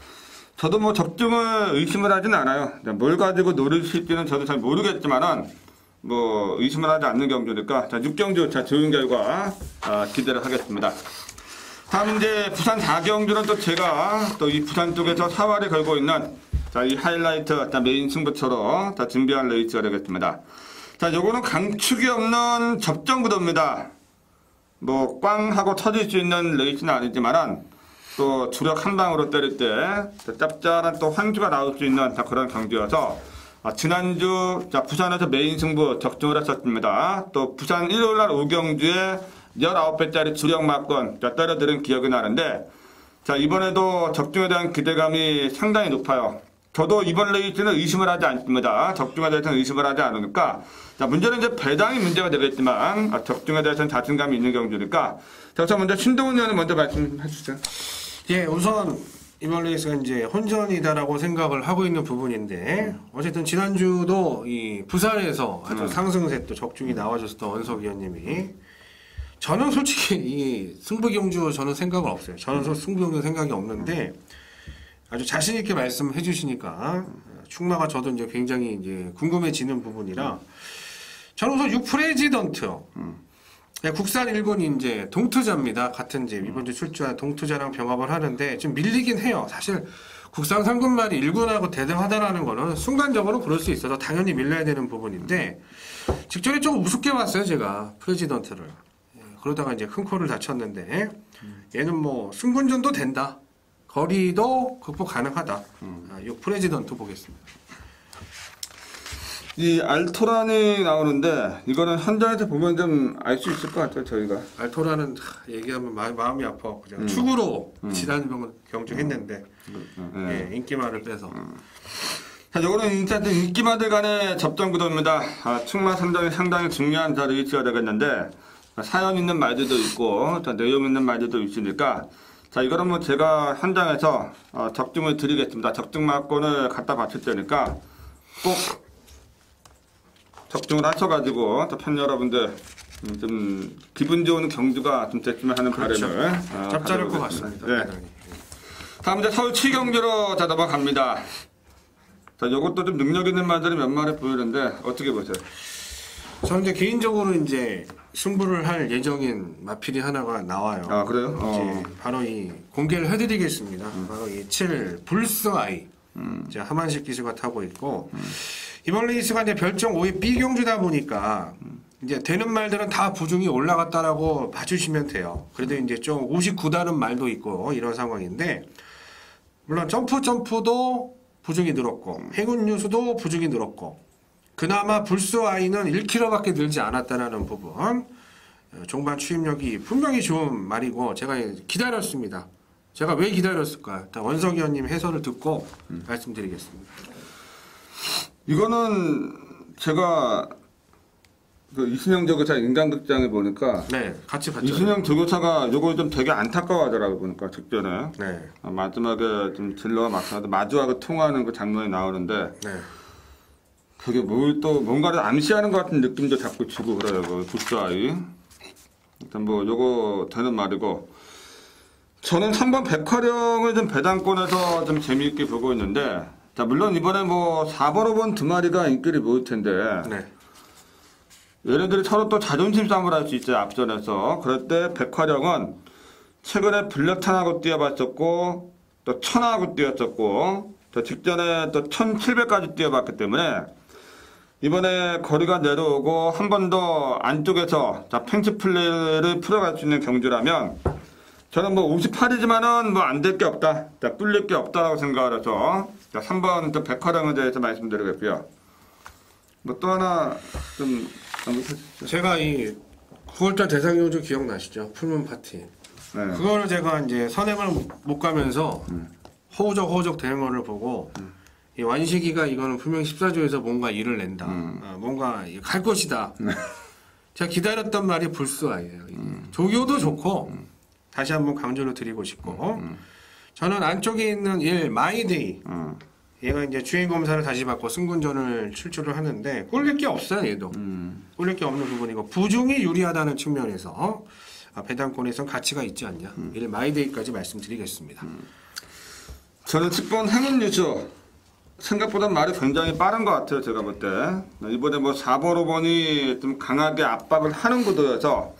저도 뭐 적중을 의심을 하진 않아요. 뭘 가지고 노리실지는 저도 잘 모르겠지만은 뭐 의심을 하지 않는 경주니까 자 6경주 자 좋은 결과 기대를 하겠습니다. 다음 이제 부산 4경주는 또 제가 또 이 부산 쪽에서 사활을 걸고 있는 자 이 하이라이트 자 메인 승부처로 자 준비한 레이스가 되겠습니다. 자 요거는 강축이 없는 접전 구도입니다. 뭐 꽝 하고 터질 수 있는 레이스는 아니지만은 또 주력 한 방으로 때릴 때 짭짤한 또 환주가 나올 수 있는 그런 경기여서 지난주 부산에서 메인 승부 적중을 했었습니다. 또 부산 일요일날 5경주에 19배짜리 주력 막권 때려들은 기억이 나는데 자 이번에도 적중에 대한 기대감이 상당히 높아요. 저도 이번 레이스는 의심을 하지 않습니다. 적중에 대해서는 의심을 하지 않으니까 자 문제는 이제 배당이 문제가 되겠지만 적중에 대해서는 자신감이 있는 경주니까 자 우선 먼저 신동훈 의원은 먼저 말씀해 주시죠. 예, 우선 이번 레이스가 이제 혼전이다라고 생각을 하고 있는 부분인데 어쨌든 지난주도 이 부산에서 아주 상승세 또 적중이 나와줬던 원석 위원님이 저는 솔직히 이 승부 경주 저는 생각은 없어요. 저는 승부 경주 생각이 없는데 아주 자신 있게 말씀해 주시니까 충마가 저도 이제 굉장히 이제 궁금해지는 부분이라 저는 우선 6프레지던트요. 국산 1군이 이제 동투자입니다. 같은 이제 이번 주 출주한 동투자랑 병합을 하는데 좀 밀리긴 해요. 사실 국산 3군말이 1군하고 대등하다라는 거는 순간적으로 그럴 수 있어서 당연히 밀려야 되는 부분인데 직전에 조금 우습게 봤어요. 제가 프레지던트를. 그러다가 이제 큰 코를 다쳤는데 얘는 뭐 승분전도 된다. 거리도 극복 가능하다. 6 프레지던트 보겠습니다. 이 알토란이 나오는데 이거는 현장에서 보면 좀 알 수 있을 것 같아요. 저희가 알토란은 얘기하면 마음이 아파갖고 제가 축으로 지난 경주했는데 예, 인기만을 빼서 자, 이거는 일단 인기마들 간의 접전 구도입니다. 충마 선정이 상당히 중요한 레이스가 되겠는데 사연 있는 말들도 있고 내용 있는 말들도 있으니까 자 이거는 뭐 제가 현장에서 적중을 드리겠습니다. 적중 막권을 갖다 바칠 테니까 꼭 적중을 하셔가지고 또 팬 여러분들 좀 기분 좋은 경주가 좀 됐으면 하는 그렇죠. 바람을 짭짤할 것 같습니다. 네. 다음 이제 서울 7경주로 자 넘어갑니다. 자 이것도 좀 능력 있는 말들이 몇 마리 보이는데 어떻게 보세요? 저는 이제 개인적으로 이제 승부를 할 예정인 마필이 하나가 나와요. 아 그래요? 이제 바로 이 공개를 해드리겠습니다. 바로 이 7 불스 아이. 이제 하만식 기수가 타고 있고 이번 레이스가 이제 별정 5위 B 경주다 보니까 이제 되는 말들은 다 부중이 올라갔다라고 봐주시면 돼요. 그래도 이제 좀 59다는 말도 있고 이런 상황인데 물론 점프도 부중이 늘었고 행운 뉴스도 부중이 늘었고 그나마 불스 아이는 1kg밖에 늘지 않았다는 부분 종반 추임력이 분명히 좋은 말이고 제가 기다렸습니다. 제가 왜 기다렸을까? 일단 원석 의원님 해설을 듣고 말씀드리겠습니다. 이거는 제가 그 이순영 조교사 인간극장에 보니까 네, 같이 봤죠. 이순영 조교사가 요걸 좀 되게 안타까워하더라고 보니까 직전에 네. 마지막에 좀 딜러와 마주하고 통화하는 그 장면이 나오는데 네. 그게 뭘 또 뭔가를 암시하는 것 같은 느낌도 자꾸 주고 그래요. 그 굿사이. 일단 뭐 요거 되는 말이고. 저는 3번 백화령을 좀 배당권에서 좀 재미있게 보고 있는데, 자 물론 이번에 뭐 4번, 5번 두 마리가 인기를 모을 텐데, 네. 얘네들이 서로 또 자존심 싸움을 할 수 있어요. 앞전에서. 그럴 때 백화령은 최근에 블랙탄하고 뛰어봤었고, 또 천하고 뛰었었고, 또 직전에 또 1700까지 뛰어봤기 때문에 이번에 거리가 내려오고 한 번 더 안쪽에서 펜치 플레이를 풀어갈 수 있는 경주라면 저는 뭐 58이지만은 뭐 안 될 게 없다, 뚫릴 게 없다라고 생각을 해서 3번 또 백화령에 대해서 말씀드리겠고요. 뭐 또 하나 좀 언급해주시죠. 제가 이 9월달 대상경주 기억나시죠? 풀문 파티. 네. 그거를 제가 이제 선행을 못 가면서 허우적 되는 거를 보고 이 완식이가 이거는 분명히 14조에서 뭔가 일을 낸다. 뭔가 갈 것이다. 제가 기다렸던 말이 불수아예요. 조교도 좋고 다시 한번 강조를 드리고 싶고 저는 안쪽에 있는 마이데이 얘가 이제 주행 검사를 다시 받고 승군전을 출조를 하는데 꿀릴 게 없어요. 얘도 꿀릴 게 없는 부분이고 부중이 유리하다는 측면에서 배당권에선 가치가 있지 않냐. 마이데이까지 말씀드리겠습니다. 저는 10번 행운유주 생각보다 말이 굉장히 빠른 것 같아요. 제가 볼 때 이번에 뭐 4번, 5번이 좀 강하게 압박을 하는 구도여서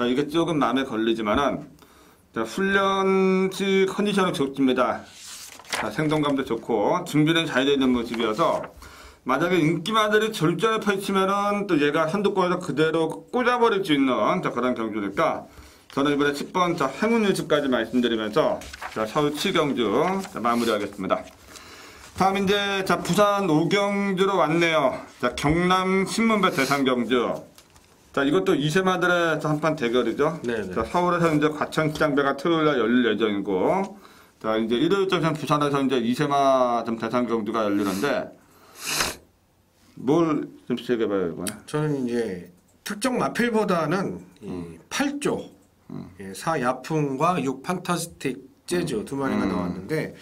이게 조금 마음에 걸리지만은 훈련시 컨디션은 좋습니다. 생동감도 좋고 준비는 잘 되어 있는 모습이어서 만약에 인기마들이 졸전에 펼치면은 또 얘가 선두권에서 그대로 꽂아버릴 수 있는 그런 경주니까 저는 이번에 10번 행운유주까지 말씀드리면서 서울 7경주 마무리하겠습니다. 다음 이제 부산 5경주로 왔네요. 경남 신문배 대상경주. 이것도 이세마들의 한판 대결이죠. 서울에서 이제 과천시장배가 토요일날 열릴 예정이고, 이제 일요일쯤 부산에서 이제 이세마 대상경주가 열리는데, 뭘 좀 시작해 봐요, 이번에? 저는 이제 특정 마필보다는 이 8조, 4 야풍과 6 판타스틱 재즈 두 마리가 나왔는데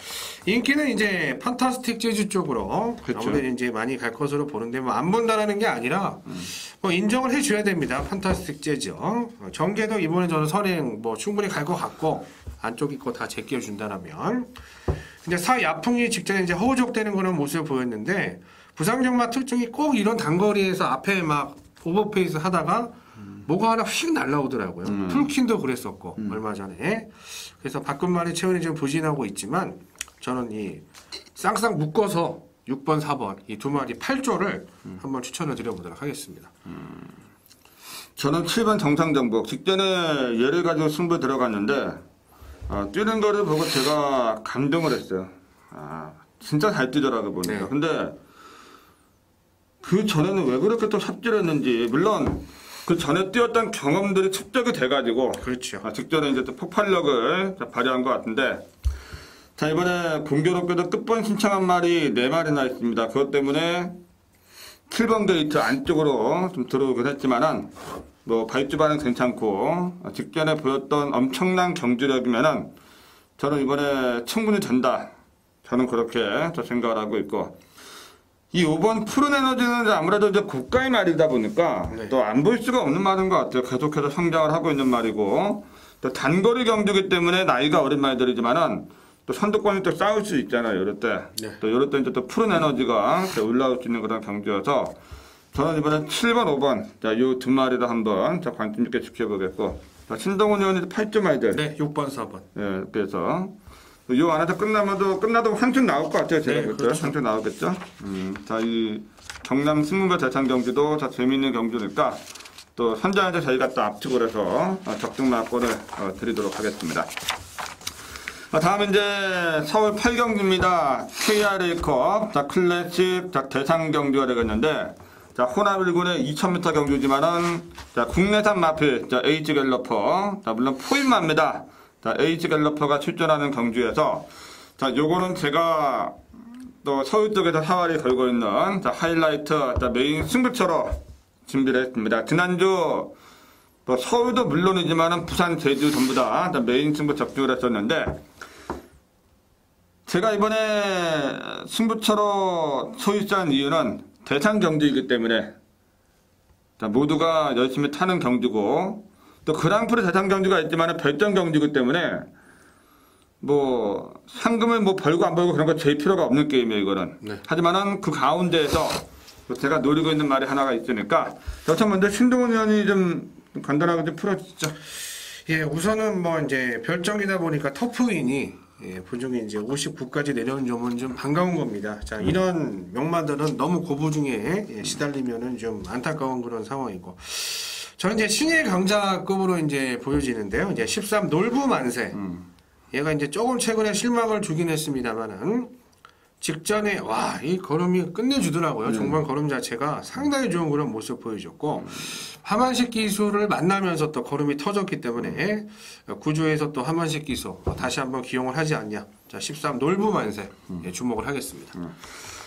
인기는 이제 판타스틱 재즈 쪽으로 아무래도 이제 많이 갈 것으로 보는데 뭐 안 본다라는 게 아니라 뭐 인정을 해줘야 됩니다. 판타스틱 재즈 정계도 이번에 저는 선행 뭐 충분히 갈 것 같고 안쪽 있고 다 제껴 준다라면 근데 사 야풍이 직전에 이제 허우적대는 그런 모습을 보였는데 부상정마 특징이 꼭 이런 단거리에서 앞에 막 오버페이스 하다가 뭐가 하나 휙 날라오더라고요. 풀킨도 그랬었고 얼마 전에. 그래서 바꾼말의 체온이 좀 부진하고 있지만 저는 이 쌍쌍 묶어서 6번, 4번 이 두 마리 8조를 한번 추천을 드려보도록 하겠습니다. 저는 7번 정상정복 직전에 얘를 가지고 승부 들어갔는데 뛰는 거를 보고 제가 감동을 했어요. 진짜 잘 뛰더라고요 보니까. 네. 근데 그 전에는 왜 그렇게 또 삽질했는지 물론 그 전에 뛰었던 경험들이 축적이 돼가지고 그렇죠. 직전에 이제 또 폭발력을 발휘한 것 같은데 이번에 공교롭게도 끝번 신청한 말이 4마리나 있습니다. 그것 때문에 7번 게이트 안쪽으로 좀 들어오긴 했지만은 뭐 발주반은 괜찮고 직전에 보였던 엄청난 경주력이면은 저는 이번에 충분히 된다. 저는 그렇게 생각을 하고 있고 이 5번 푸른 에너지는 아무래도 이제 고가의 말이다 보니까 또 안 볼 수가 없는 말인 것 같아요. 계속해서 성장을 하고 있는 말이고 또 단거리 경주기 때문에 나이가 어린 말들이지만은 또 선두권이 또 싸울 수 있잖아요. 이럴 때. 또 이럴 때 이제 또 푸른 에너지가 올라올 수 있는 그런 경주여서 저는 이번에 7번, 5번 이 두 마리를 한번 관심 있게 지켜보겠고 신동훈 의원이 8점 말들. 네, 6번, 4번. 예, 그래서 요 안에서 끝나도 한층 나올 것 같아요. 제가 볼 때. 그렇죠. 한층 나오겠죠. 이 경남 신문배 대상 경주도 재미있는 경주니까 또 선장에서 저희가 또 압축을 해서 적중마권을 드리도록 하겠습니다. 다음은 이제 서울 8경주입니다. KRA컵 클래식 대상 경주가 되겠는데 호남 1군의 2000m 경주지만은 국내산 마필 H 갤러퍼 물론 포인마입니다. H 갤러퍼가 출전하는 경주에서 요거는 제가 또 서울 쪽에서 사활이 걸고 있는 하이라이트 메인 승부처로 준비를 했습니다. 지난주 또 서울도 물론이지만은 부산, 제주 전부 다 메인 승부 적중을 했었는데 제가 이번에 승부처로 소유한 이유는 대상 경주이기 때문에 자, 모두가 열심히 타는 경주고 또 그랑프리 대상 경주가 있지만 별점 경주이기 때문에 뭐 상금을 뭐 벌고 안 벌고 그런 거 제일 필요가 없는 게임이에요 이거는. 네. 하지만은 그 가운데에서 제가 노리고 있는 말이 하나가 있으니까 여튼 먼저 신동훈 의원이 좀 간단하게 좀 풀어주시죠. 예, 우선은 뭐 이제 별점이다 보니까 터프윈이 보중이 이제 59까지 내려온 점은 좀 반가운 겁니다. 자, 이런 명마들은 너무 고부중에 시달리면은 좀 안타까운 그런 상황이고. 저는 이제 신의 강자급으로 이제 보여지는데요. 이제 13 놀부 만세. 얘가 이제 조금 최근에 실망을 주긴 했습니다만은 직전에 와, 이 걸음이 끝내주더라고요. 종반 걸음 자체가 상당히 좋은 그런 모습 보여줬고 하만식 기수를 만나면서 또 걸음이 터졌기 때문에 구조에서 또 하만식 기수 다시 한번 기용을 하지 않냐. 자, 13 놀부 만세 주목을 하겠습니다.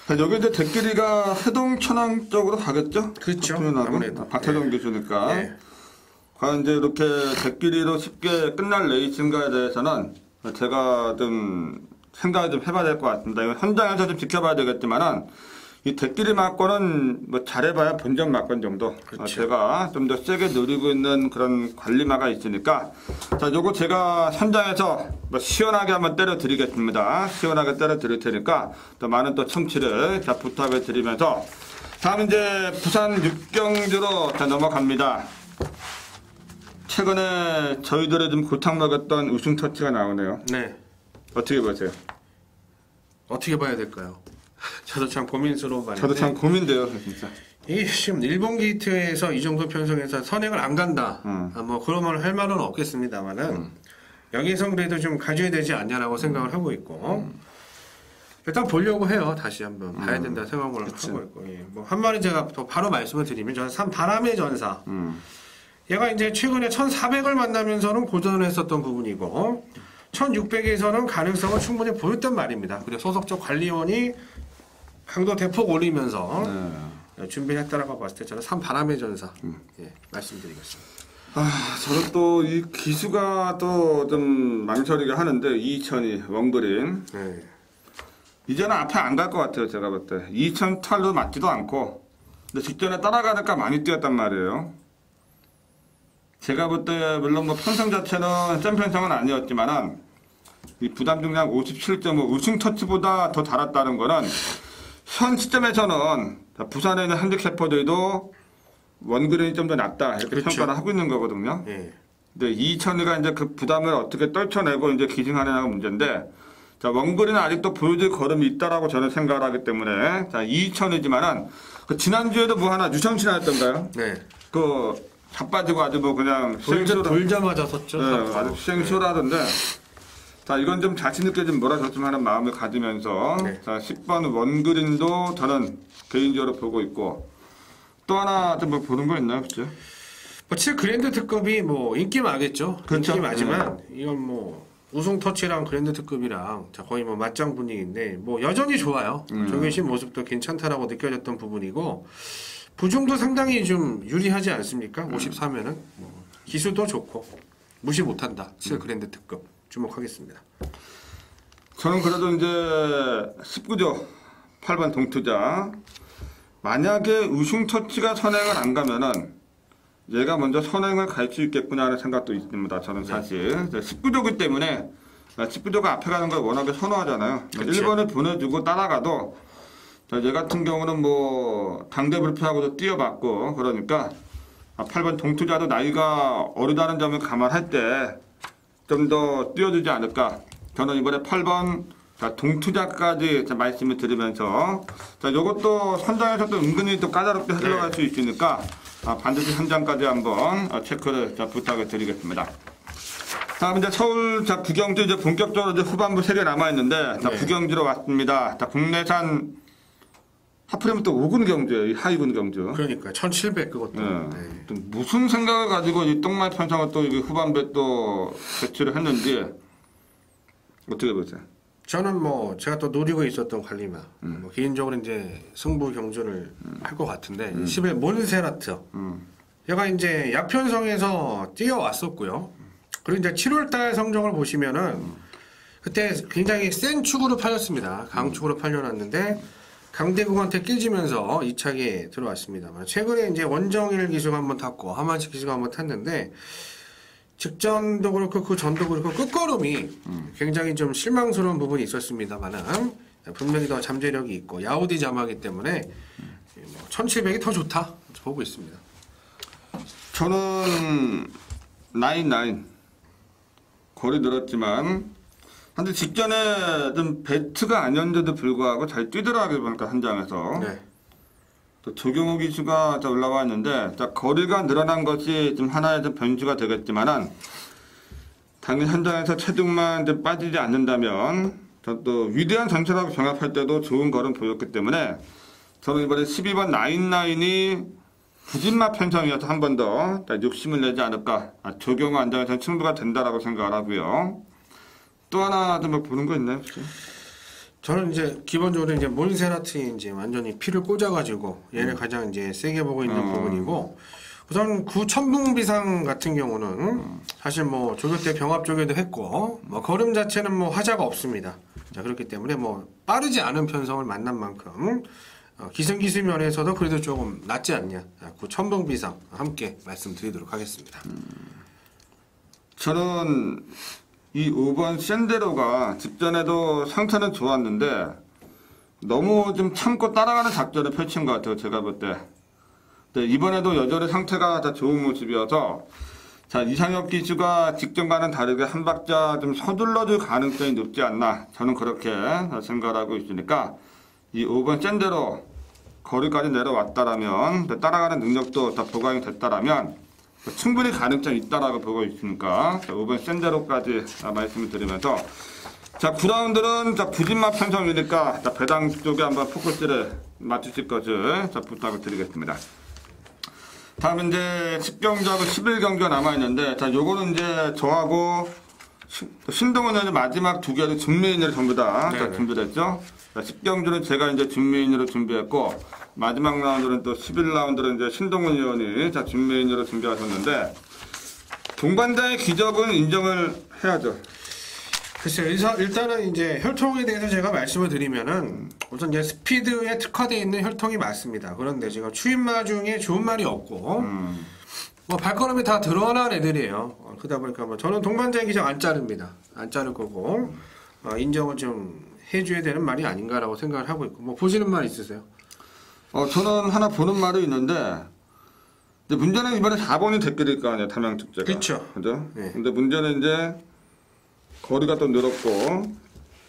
자, 여기 이제 대끼리가 해동 천왕 쪽으로 가겠죠? 그렇죠. 아무래도 박태정 교수니까. 네. 과연 이제 이렇게 대끼리로 쉽게 끝날 레이스인가에 대해서는 제가 좀 생각을 좀 해봐야 될 것 같습니다. 이건 현장에서 좀 지켜봐야 되겠지만은 이 대끼리 막건은 뭐 잘해봐야 본전 막건 정도. 그렇죠. 제가 좀 더 세게 노리고 있는 그런 관리마가 있으니까 자, 요거 제가 현장에서 뭐 시원하게 한번 때려드리겠습니다. 시원하게 때려드릴 테니까 또 많은 또 청취를 자, 부탁을 드리면서 다음 이제 부산 육경주로 자, 넘어갑니다. 최근에 저희들이 좀 고탕 먹었던 우승 터치가 나오네요. 네. 어떻게 보세요? 어떻게 봐야 될까요? 저도 참 고민스러운 말인데. 저도 참 고민돼요, 진짜. 이 지금 일본 게이트에서 이 정도 편성에서 선행을 안 간다. 뭐 그런 말 할 말은 없겠습니다만은 여기서 그래도 좀 가져야 되지 않냐라고 생각을 하고 있고 일단 보려고 해요. 다시 한번 봐야 된다 생각을 하고 있고. 예. 뭐 한 마리 제가 더 바로 말씀을 드리면 저는 산 바람의 전사. 얘가 이제 최근에 1400을 만나면서는 고전을 했었던 부분이고 1600에서는 가능성을 충분히 보였단 말입니다. 그리고 소속적 관리원이 강도 대폭 올리면서 준비했다라고 봤을 때 저는 3 바람의 전사 예, 말씀드리겠습니다. 아, 저는 또 이 기수가 또 좀 망설이게 하는데 2000이 원그린 네. 이제는 앞에 안 갈 것 같아요. 제가 볼 때 2000 탈도 맞지도 않고 근데 직전에 따라가니까 많이 뛰었단 말이에요. 제가 볼 때 물론 뭐 편성 자체는 센 편성은 아니었지만은 이 부담 중량 57.5 우승 터치보다 더 달았다는 거는 현 시점에서는 부산에 있는 핸디캐퍼들도 원그린이 좀 더 낫다 이렇게 그렇죠. 평가를 하고 있는 거거든요. 예. 근데 2000이가 이제 그 부담을 어떻게 떨쳐내고 이제 기승하느냐가 문제인데 자, 원그린은 아직도 보여줄 걸음이 있다라고 저는 생각을 하기 때문에 자, 2000이지만은 그 지난주에도 뭐 하나 유성신화였던가요? 네. 그 자빠지고 아주 뭐 그냥 돌자마자 섰죠. 네, 아주 시행쇼라던데 자, 이건 좀 자신있게 좀 몰아줬으면 하는 마음을 가지면서 네. 자, 10번 원그린도 저는 개인적으로 보고 있고 또 하나 좀 뭐 보는 거 있나요? 그죠? 뭐 7 그랜드 특급이 뭐 인기마겠죠. 그렇죠. 인기마지만 이건 뭐 우승 터치랑 그랜드 특급이랑 자, 거의 뭐 맞짱 분위기인데 뭐 여전히 좋아요. 정규신 모습도 괜찮다라고 느껴졌던 부분이고 부중도 상당히 좀 유리하지 않습니까? 54면은 뭐 기술도 좋고 무시 못한다. 7 그랜드 특급 주목하겠습니다. 저는 그래도 이제 19조 8번 동투자 만약에 우승 터치가 선행을 안 가면은 얘가 먼저 선행을 갈 수 있겠구나 하는 생각도 있습니다. 저는 사실 19조기 때문에 19조가 앞에 가는 걸 워낙에 선호하잖아요. 그렇죠. 1번을 보내주고 따라가도 얘 같은 경우는 뭐 당대 불패하고도 뛰어봤고 그러니까 8번 동투자도 나이가 어리다는 점을 감안할 때 좀 더 뛰어주지 않을까. 저는 이번에 8번 동투자까지 말씀을 드리면서 자, 요것도 선장에서도 은근히 또 까다롭게 흘러갈 수 있으니까 반드시 현장까지 한번 체크를 부탁을 드리겠습니다. 다음 이제 서울 구경주 이제 본격적으로 이제 후반부 3개 남아 있는데 구경주로 왔습니다. 국내산 하필이면 또 5군 경주예요. 하위군 경주. 그러니까 1700 그것도. 네. 네. 또 무슨 생각을 가지고 이 똥말 편성을 또 후반부에 또 배치를 했는지 어떻게 보세요? 저는 뭐 제가 또 노리고 있었던 관리마 뭐 개인적으로 이제 승부 경주를 할 것 같은데 10일 몬세라트 얘가 이제 약편성에서 뛰어왔었고요. 그리고 이제 7월달 성적을 보시면은 그때 굉장히 센 축으로 팔렸습니다. 강축으로 팔려놨는데 강대국한테 깨지면서 2차기에 들어왔습니다만 최근에 이제 원정일 기수가 한번 탔고 하만식 기수가 한번 탔는데 직전도 그렇고 그 전도 그렇고 끝걸음이 굉장히 좀 실망스러운 부분이 있었습니다만은 분명히 더 잠재력이 있고 야우디 자마기 때문에 1700이 더 좋다 보고 있습니다. 저는 99 거리 늘었지만 근데 직전에 좀 배트가 아니었는데도 불구하고 잘 뛰더라고요. 보니까 현장에서. 네. 또 조경호 기수가 올라와 있는데 거리가 늘어난 것이 좀 하나의 좀 변수가 되겠지만은 당연히 현장에서 체중만 좀 빠지지 않는다면 또 위대한 전체라고 병합할 때도 좋은 걸음 보였기 때문에 저는 이번에 12번 99이 부진마 편성이어서 한 번 더 욕심을 내지 않을까. 조경호 안장에서는 승부가 된다라고 생각을 하고요. 또 하나 좀 보는 거 있나요? 혹시? 저는 이제 기본적으로 이제 몬세라트에 이제 완전히 피를 꽂아가지고 얘를 가장 이제 세게 보고 있는 부분이고 우선 구천붕비상 같은 경우는 사실 뭐 조교 때 병합 조교도 했고 뭐 걸음 자체는 뭐 하자가 없습니다. 자 그렇기 때문에 뭐 빠르지 않은 편성을 만난 만큼 기승기수 면에서도 그래도 조금 낫지 않냐. 구천붕비상 함께 말씀드리도록 하겠습니다. 저는 이 5번 샌데로가 직전에도 상태는 좋았는데 너무 좀 참고 따라가는 작전을 펼친 것 같아요. 제가 볼 때. 이번에도 여전히 상태가 다 좋은 모습이어서 자 이상혁 기수가 직전과는 다르게 한 박자 좀 서둘러줄 가능성이 높지 않나 저는 그렇게 생각하고 있으니까 이 5번 샌데로 거리까지 내려왔다라면 따라가는 능력도 다 보강이 됐다라면 충분히 가능성이 있다라고 보고 있으니까 5번 샌데로까지 말씀을 드리면서 자 9라운드는 자 부진마 편성이니까 자 배당 쪽에 한번 포커스를 맞추실 것을 자 부탁을 드리겠습니다. 다음 이제 10경기하고 11경기가 남아있는데 자 요거는 이제 저하고 신동훈 의원이 마지막 두 개를 준메인으로 전부 다 준비를 했죠. 10경주는 제가 이제 준메인으로 준비했고 마지막 라운드는 또 11라운드는 이제 신동훈 의원이 준메인으로 준비하셨는데 동반자의 기적은 인정을 해야죠. 글쎄요. 일단은 이제 혈통에 대해서 제가 말씀을 드리면은 우선 이제 스피드에 특화되어 있는 혈통이 맞습니다. 그런데 지금 추임마 중에 좋은 말이 없고 뭐 발걸음이 다 드러난 애들이에요. 그러다 보니까 뭐 저는 동반자의 기적 안 자릅니다. 안 자를 거고 인정을 좀 해줘야 되는 말이 아닌가라고 생각을 하고 있고 뭐 보시는 말 있으세요? 저는 하나 보는 말이 있는데 문제는 이번에 4번이 됐길 거 아니에요. 담양축제가. 그렇죠. 그죠? 네. 근데 문제는 이제 거리가 또 늘었고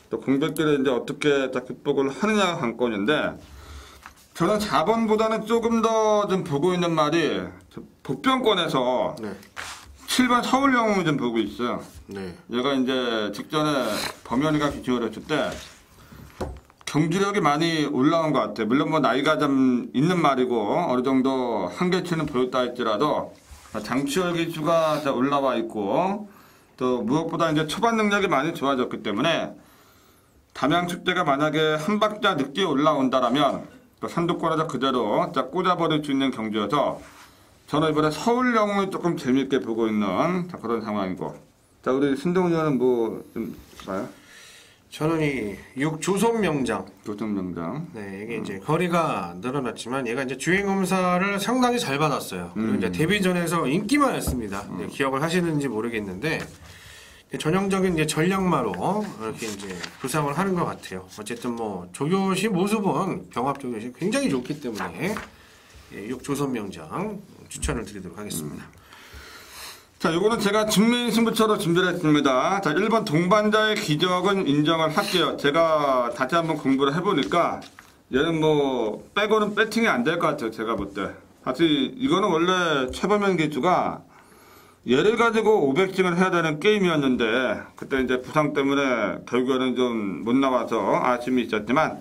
또 공백기를 이제 어떻게 다 극복을 하느냐가 관건인데 저는 4번보다는 조금 더 좀 보고 있는 말이 복병권에서 네. 7번 서울영웅을 좀 보고 있어요. 네. 얘가 이제 직전에 범현이가 기증을 했을 때 경주력이 많이 올라온 것 같아요. 물론 뭐 나이가 좀 있는 말이고 어느 정도 한계치는 보였다 할지라도 장치열 기수가 올라와 있고 또 무엇보다 이제 초반 능력이 많이 좋아졌기 때문에 담양축제가 만약에 한 박자 늦게 올라온다라면 선두권에서 그대로 꽂아버릴 수 있는 경주여서 저는 이번에 서울영웅을 조금 재미있게 보고 있는 그런 상황이고 자 우리 신동훈 의원은 뭐 좀 봐요? 저는 이 6조선명장 조선명장 네, 이게 이제 거리가 늘어났지만 얘가 이제 주행검사를 상당히 잘 받았어요. 그리고 이제 데뷔전에서 인기만 했습니다. 기억을 하시는지 모르겠는데 전형적인 이제 전략마로 이렇게 이제 부상을 하는 것 같아요. 어쨌든 뭐 조교시 모습은 병합 조교시 굉장히 좋기 때문에 6조선명장 추천을 드리도록 하겠습니다. 자, 요거는 제가 준메인 승부처로 준비를 했습니다. 자, 1번 동반자의 기적은 인정을 할게요. 제가 다시 한번 공부를 해보니까 얘는 뭐 빼고는 배팅이 안 될 것 같아요. 제가 볼 때. 사실 이거는 원래 최범현 기수가 얘를 가지고 500징을 해야 되는 게임이었는데 그때 이제 부상 때문에 결국에는 좀 못 나와서 아쉬움이 있었지만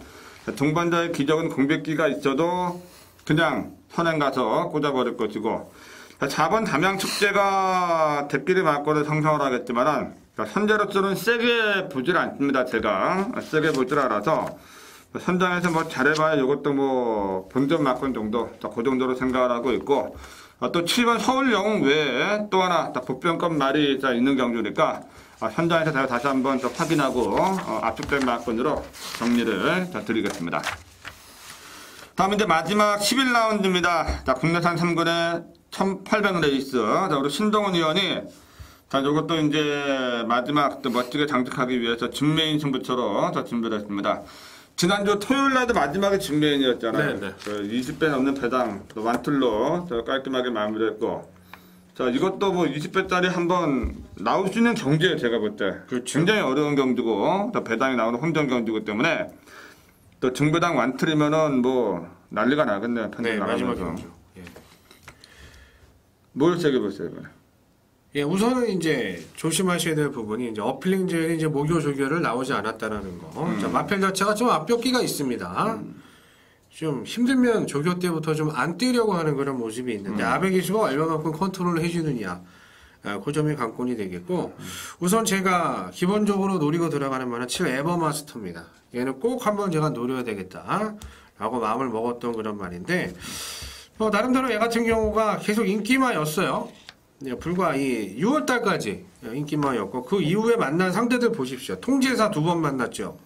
동반자의 기적은 공백기가 있어도 그냥 선행 가서 꽂아버릴 것이고 4번 담양축제가 대끼리 맞고를 성성을 하겠지만은 현재로서는 세게 보질 않습니다. 제가 세게 보질 않아서 현장에서 뭐 잘해봐야 이것도 뭐 본전 맞건 정도 그 정도로 생각을 하고 있고 또 7번 서울영웅 외에 또 하나 복병권 말이 있는 경주니까 현장에서 제가 다시 한번 또 확인하고 압축된 맞건으로 정리를 드리겠습니다. 다음 이제 마지막 11라운드입니다. 자, 국내산 3군의 1800 레이스. 자, 우리 신동훈 의원이 자, 요것도 이제 마지막 또 멋지게 장식하기 위해서 준메인 승부처로 자, 준비를 했습니다. 지난주 토요일 날도 마지막에 준메인이었잖아요. 네. 20배 넘는 배당, 또 완툴로 저 깔끔하게 마무리했고. 자, 이것도 뭐 20배짜리 한번 나올 수 있는 경기예요, 제가 볼 때. 그렇죠. 굉장히 어려운 경기고, 또 배당이 나오는 혼전 경기이기 때문에, 또 중배당 완툴이면은 뭐 난리가 나겠네요, 편집 네, 마지막 나가면서. 경주. 예. 뭘 세게 보세요, 이번에? 예, 우선은 이제 조심하셔야 될 부분이 이제 어필링 제일이 이제 목요 조교를 나오지 않았다라는 거. 자, 마펠 자체가 좀 앞벽기가 있습니다. 좀 힘들면 조교 때부터 좀 안 뛰려고 하는 그런 모습이 있는데 아베 기수가 얼마만큼 컨트롤을 해주느냐. 그 점이 관건이 되겠고 우선 제가 기본적으로 노리고 들어가는 말은 7 에버마스터입니다. 얘는 꼭 한번 제가 노려야 되겠다 라고 마음을 먹었던 그런 말인데 나름대로 얘 같은 경우가 계속 인기마였어요. 불과 이 6월달까지 인기마였고 그 이후에 만난 상대들 보십시오. 통제사 2번 만났죠.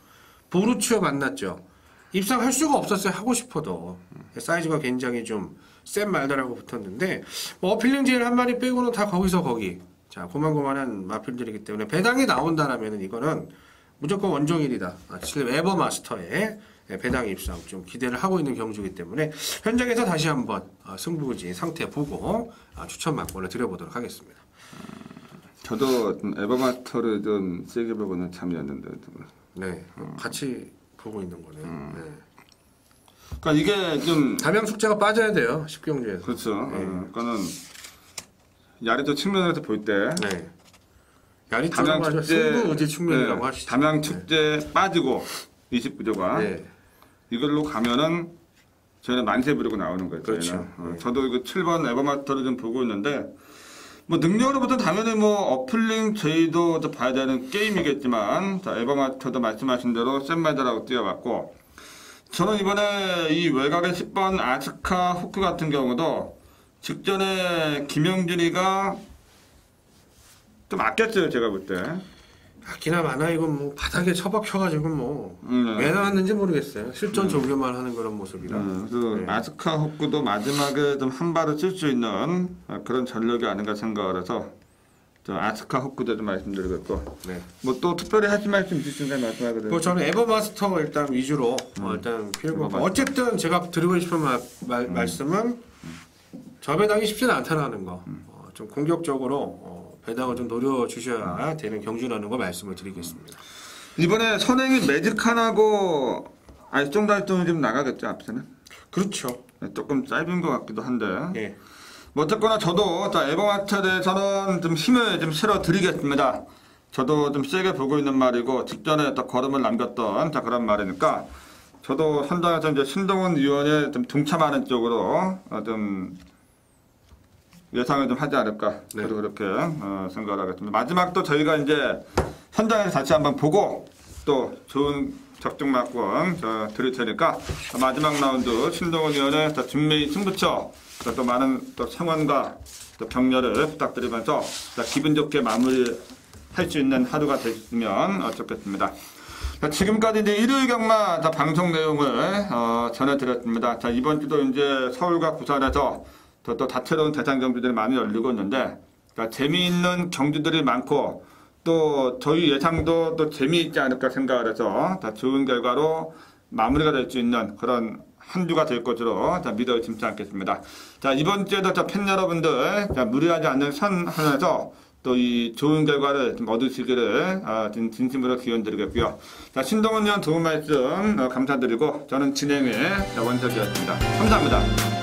보루츠어 만났죠. 입상할 수가 없었어요. 하고 싶어도 사이즈가 굉장히 좀 센 말들하고 붙었는데 어필링 제일 한 마리 빼고는 다 거기서 거기. 자, 고만고만한 마필들이기 때문에 배당이 나온다라면 이거는 무조건 원종일이다. 7 에버마스터의 배당 입상 좀 기대를 하고 있는 경주이기 때문에 현장에서 다시 한번 승부지 상태 보고 추천 막권을 드려보도록 하겠습니다. 저도 에버마스터를 좀 세게 보고는 참이었는데. 네, 같이 보고 있는 거네요. 네. 그러니까 이게 좀 담양 숙제가 빠져야 돼요. 10경주에서. 그렇죠. 그러니까는 야리도 측면에서 볼 때 네. 야리 쪽으로 하죠. 승부 의지 측면이라고 하시죠. 담양 축제 빠지고 29조가 네. 이걸로 가면은 저희는 만세 부르고 나오는 거예요. 그렇죠. 저희는. 저도 이거 7번 에버마스터를 좀 보고 있는데 뭐 능력으로부터 당연히 뭐 어플링 제이도 봐야 되는 게임이겠지만 자, 에버마스터도 말씀하신 대로 센 말들하고 뛰어봤고 저는 이번에 이 외곽의 10번 아스카 후크 같은 경우도 직전에 김영준이가 좀 아꼈어요, 제가 볼 때. 아끼나 마나 이건 뭐 바닥에 처박혀가지고 뭐 왜 나왔는지 모르겠어요. 실전 조교만 하는 그런 모습이라. 그래서 네. 아스카 후크도 마지막에 좀 한 발을 쓸 수 있는 그런 전력이 아닌가 생각을 해서 저 아스카 후크도 좀 말씀드리겠고 네. 뭐 또 특별히 하실 말씀 있으신가요? 말씀하거든요. 뭐 저는 에버마스터 일단 위주로 일단 필고 어쨌든 제가 드리고 싶은 말씀은 저 배당이 쉽지는 않다라는 거. 좀 공격적으로 배당을 좀 노려주셔야 되는 경주라는 거 말씀을 드리겠습니다. 이번에 선행이 매직칸하고 알쏭달쏭이 좀 나가겠죠, 앞서는? 그렇죠. 조금 짧은 것 같기도 한데. 예. 뭐 어쨌거나 저도 자, 에버마스터에 대해서는 좀 힘을 좀 실어 드리겠습니다. 저도 좀 세게 보고 있는 말이고 직전에 또 걸음을 남겼던 자, 그런 말이니까 저도 현장에서 이제 신동훈 의원에 좀 동참하는 쪽으로 좀 예상을 좀 하지 않을까. 네. 그렇게 생각을 하겠습니다. 마지막 또 저희가 이제 현장에서 다시 한번 보고 또 좋은 적중 막권 드릴 테니까 마지막 라운드 신동훈 의원의 준메인 승부처 또 많은 또 성원과 또 격려를 부탁드리면서 기분 좋게 마무리할 수 있는 하루가 됐으면 좋겠습니다. 지금까지 이제 일요일 경마 방송 내용을 전해드렸습니다. 자, 이번 주도 이제 서울과 부산에서 또 다채로운 대상 경주들이 많이 열리고 있는데 재미있는 경주들이 많고 또 저희 예상도 또 재미있지 않을까 생각을 해서 좋은 결과로 마무리가 될 수 있는 그런 한 주가 될 것으로 믿어 의심치 않겠습니다. 자, 이번 주에도 팬 여러분들 무리하지 않는 선 안에서 또 이 좋은 결과를 좀 얻으시기를 진심으로 기원드리겠고요. 자, 신동훈 의원 좋은 말씀 감사드리고 저는 진행의 원석이었습니다. 감사합니다.